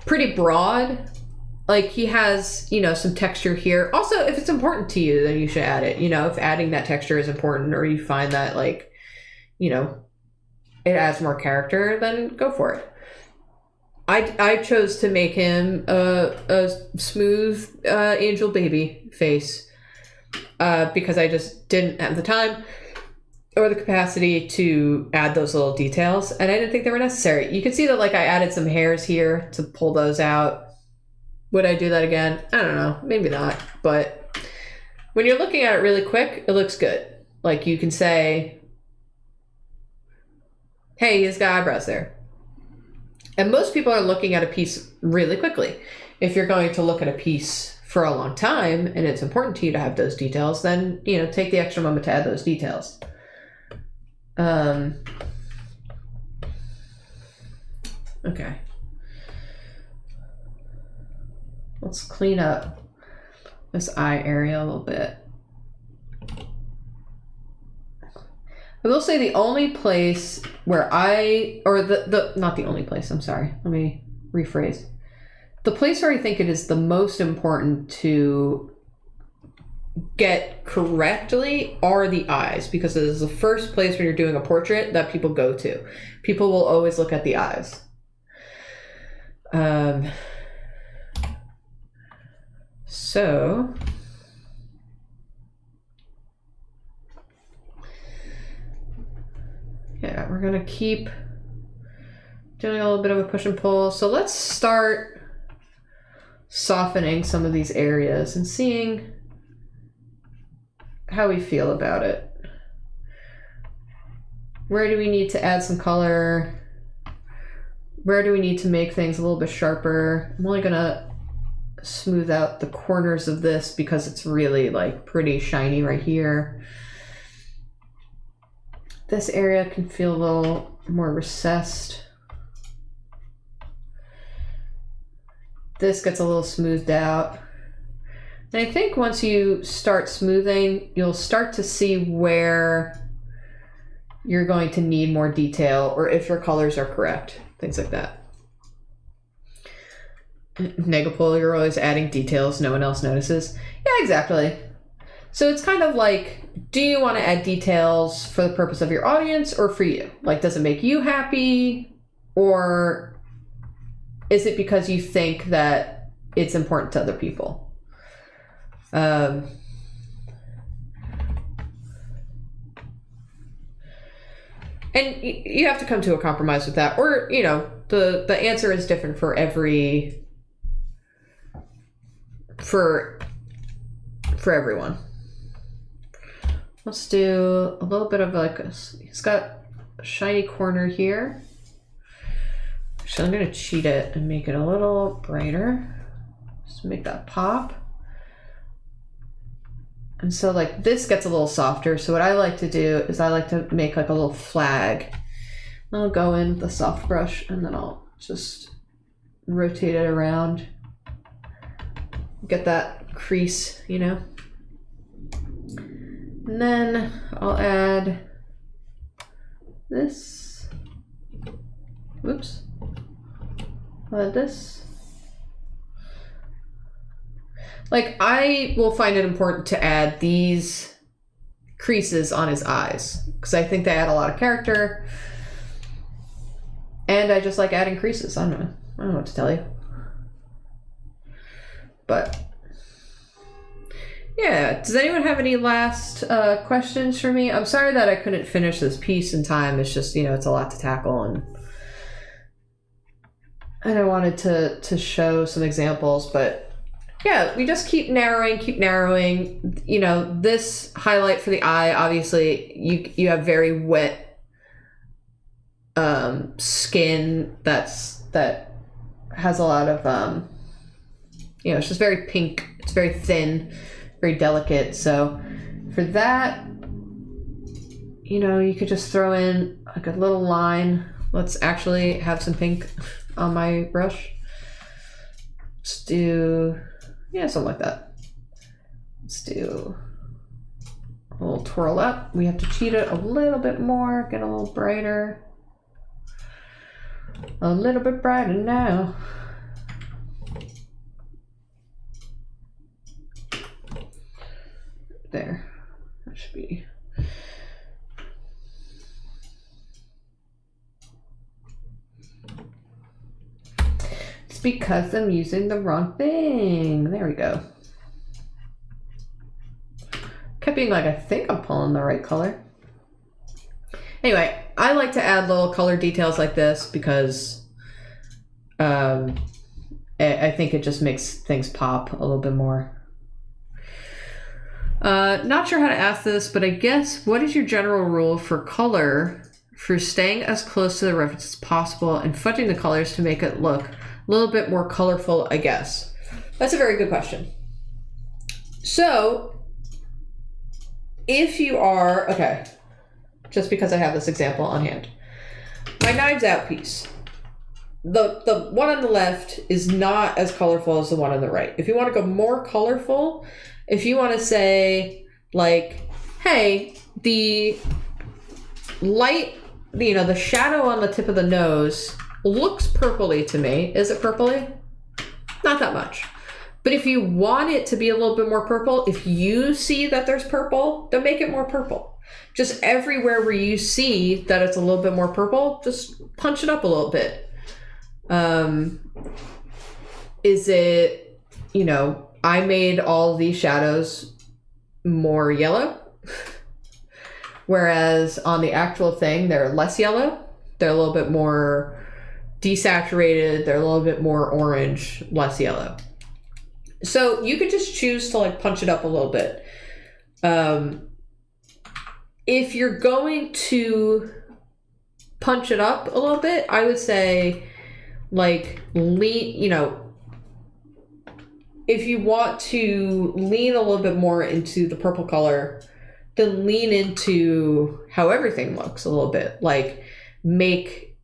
pretty broad. Like he has, you know, some texture here. Also, if it's important to you, then you should add it. You know, if adding that texture is important or you find that like, you know, it adds more character, then go for it. I chose to make him a smooth angel baby face because I just didn't have the time or the capacity to add those little details, and I didn't think they were necessary. You can see that like I added some hairs here to pull those out. Would I do that again? I don't know, maybe not, but when you're looking at it really quick, it looks good. Like you can say, hey, he's got eyebrows there. And most people are looking at a piece really quickly. If you're going to look at a piece for a long time and it's important to you to have those details, then, you know, take the extra moment to add those details. Okay. Let's clean up this eye area a little bit. I will say the only place where not the only place, I'm sorry, let me rephrase. The place where I think it is the most important to get correctly are the eyes, because it is the first place when you're doing a portrait that people go to. People will always look at the eyes. So yeah, we're gonna keep doing a little bit of a push and pull. So let's start softening some of these areas and seeing how we feel about it. Where do we need to add some color? Where do we need to make things a little bit sharper? I'm only gonna smooth out the corners of this because it's really like pretty shiny right here. This area can feel a little more recessed. This gets a little smoothed out. And I think once you start smoothing, you'll start to see where you're going to need more detail or if your colors are correct, things like that. Negapole, you're always adding details no one else notices. Yeah, exactly. So it's kind of like, do you want to add details for the purpose of your audience or for you? Like, does it make you happy? Or is it because you think that it's important to other people? And you have to come to a compromise with that. Or, you know, the answer is different for everyone. Let's do a little bit of like it's got a shiny corner here. So I'm gonna cheat it and make it a little brighter. Just make that pop. And so like this gets a little softer. So what I like to do is I like to make like a little flag. I'll go in with the soft brush and then I'll just rotate it around. Get that crease, you know. And then I'll add this. Whoops. I'll add this. Like, I will find it important to add these creases on his eyes because I think they add a lot of character. And I just like adding creases. I don't know what to tell you. But yeah, does anyone have any last questions for me? I'm sorry that I couldn't finish this piece in time. It's just, you know, it's a lot to tackle, and I wanted to show some examples, but yeah, we just keep narrowing. You know, this highlight for the eye, obviously you have very wet skin that has a lot of you know, it's just very pink. It's very thin, very delicate. So for that, you know, you could just throw in like a little line. Let's actually have some pink on my brush. Let's do, yeah, something like that. Let's do a little twirl up. We have to cheat it a little bit more, get a little brighter. A little bit brighter now. There, that should be. It's because I'm using the wrong thing. There we go. Kept being like, I think I'm pulling the right color. Anyway, I like to add little color details like this because I think it just makes things pop a little bit more. Not sure how to ask this, but I guess what is your general rule for color for staying as close to the reference as possible and fudging the colors to make it look a little bit more colorful, I guess? That's a very good question. So if you are, okay, just because I have this example on hand, my Knives Out piece, the one on the left is not as colorful as the one on the right. If you want to go more colorful, if you want to say, like, hey, the light, you know, the shadow on the tip of the nose looks purpley to me. Is it purpley? Not that much. But if you want it to be a little bit more purple, if you see that there's purple, then make it more purple. Just everywhere where you see that it's a little bit more purple, just punch it up a little bit. Is it, you know, I made all these shadows more yellow, whereas on the actual thing, they're less yellow. They're a little bit more desaturated. They're a little bit more orange, less yellow. So you could just choose to like punch it up a little bit. If you're going to punch it up a little bit, I would say like lean, you know, if you want to lean a little bit more into the purple color, then lean into how everything looks a little bit. Like make,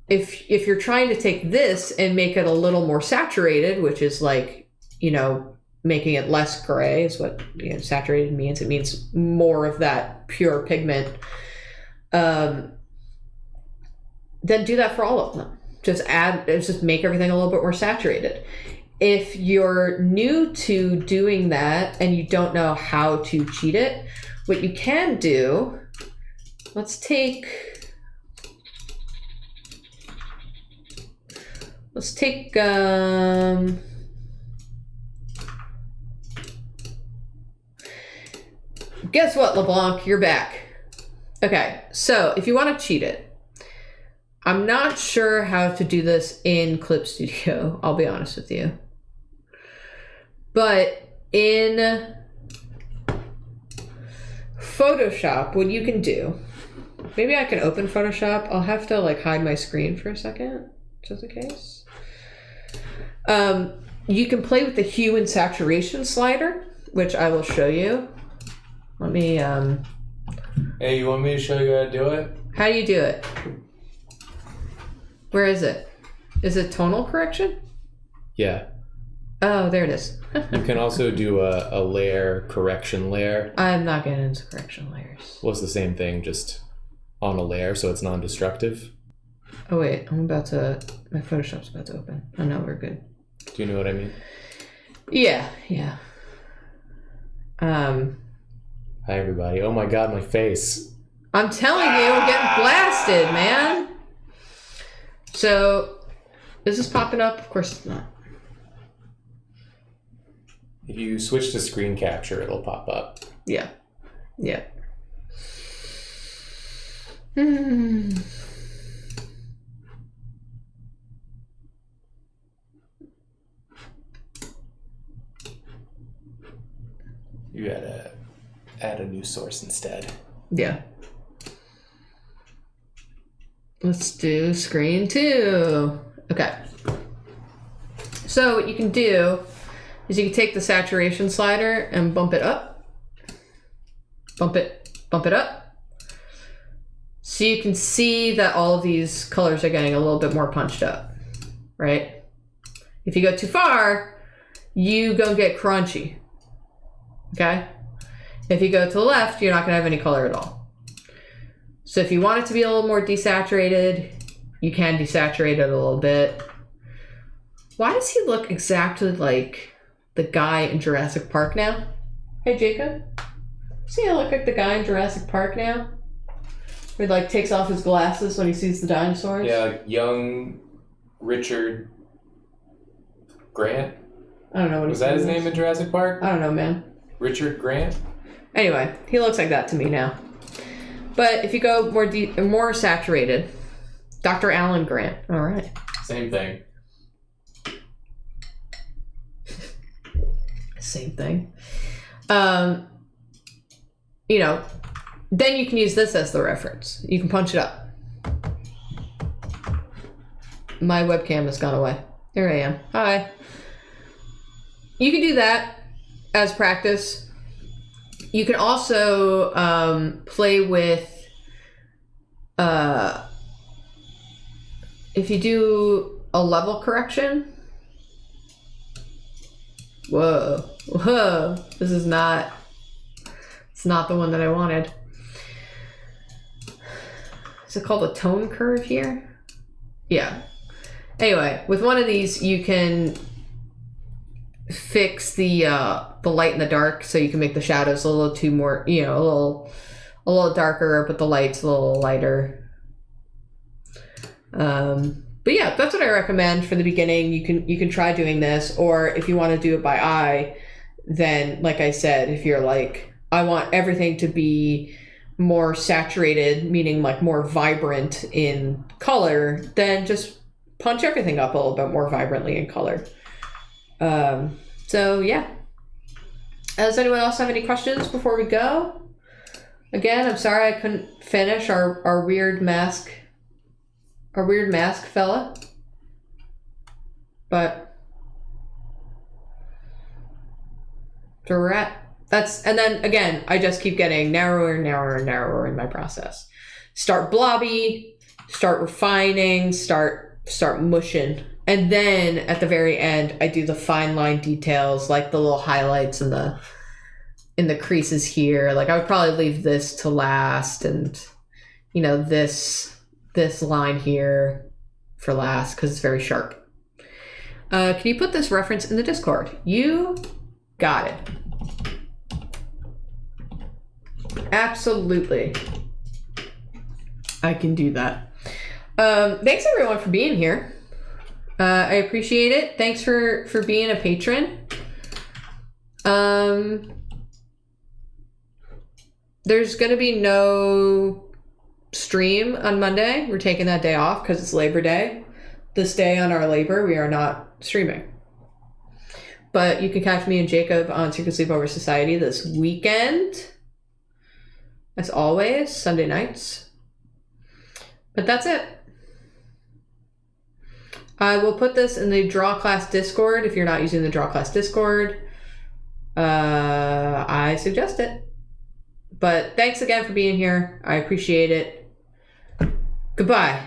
if you're trying to take this and make it a little more saturated, which is like, you know, making it less gray is what, you know, saturated means. It means more of that pure pigment. Then do that for all of them. Just make everything a little bit more saturated. if you're new to doing that and you don't know how to cheat it, what you can do, let's take guess what, LeBlanc, you're back. Okay, so if you want to cheat it, I'm not sure how to do this in Clip Studio, I'll be honest with you. But in Photoshop, what you can do, maybe I can open Photoshop. I'll have to like hide my screen for a second, just in case. You can play with the hue and saturation slider, which I will show you. Let me, Hey, you want me to show you how to do it? How do you do it? Where is it? Is it tonal correction? Yeah. Oh, there it is. You can also do a layer correction layer. I'm not getting into correction layers. Well, it's the same thing, just on a layer, so it's non-destructive. Oh wait, my Photoshop's about to open. Oh no, we're good. Do you know what I mean? Yeah. Hi, everybody. Oh my god, my face. I'm telling you, we're getting blasted, man. So, is this popping up? Of course it's not. If you switch to screen capture, it'll pop up. Yeah. You gotta add a new source instead. Yeah. Let's do screen 2. Okay. So what you can do is you can take the saturation slider and bump it up. Bump it up. So you can see that all of these colors are getting a little bit more punched up, right? If you go too far, you gonna get crunchy. Okay? If you go to the left, you're not gonna have any color at all. So if you want it to be a little more desaturated, you can desaturate it a little bit. Why does he look exactly like the guy in Jurassic Park now? Hey, Jacob. See how I look like the guy in Jurassic Park now? Where he like takes off his glasses when he sees the dinosaurs? Yeah, like young Richard Grant. I don't know what was that his name in Jurassic Park? I don't know, man. Richard Grant? Anyway, he looks like that to me now. But if you go more saturated, Dr. Alan Grant. All right. Same thing. Same thing. You know, then you can use this as the reference. You can punch it up. My webcam has gone away. There I am. Hi. You can do that as practice. You can also play with, if you do a level correction. Whoa, this is not, it's not the one that I wanted. Is it called a tone curve here? Yeah. Anyway, with one of these, you can fix the light and the dark, so you can make the shadows a little too more, you know, a little darker, but the light's a little lighter. But yeah, that's what I recommend for the beginning. You can try doing this, or if you want to do it by eye, then like I said, if you're like, I want everything to be more saturated, meaning like more vibrant in color, then just punch everything up a little bit more vibrantly in color. So yeah. Does anyone else have any questions before we go? Again, I'm sorry I couldn't finish our weird mask fella. But that's where we're at. And then again, I just keep getting narrower and narrower and narrower in my process. Start blobby, start refining, start mushing. And then at the very end, I do the fine line details, like the little highlights in the creases here. Like I would probably leave this to last, and you know, this line here for last because it's very sharp. Can you put this reference in the Discord? You got it. Absolutely. I can do that. Thanks everyone for being here. I appreciate it. Thanks for being a patron. There's going to be no stream on Monday. We're taking that day off because it's Labor Day. This day on our labor, we are not streaming. But you can catch me and Jacob on Secret Sleepover Society this weekend. As always, Sunday nights. But that's it. I will put this in the DrawClass Discord. If you're not using the DrawClass Discord, I suggest it. But thanks again for being here. I appreciate it. Goodbye.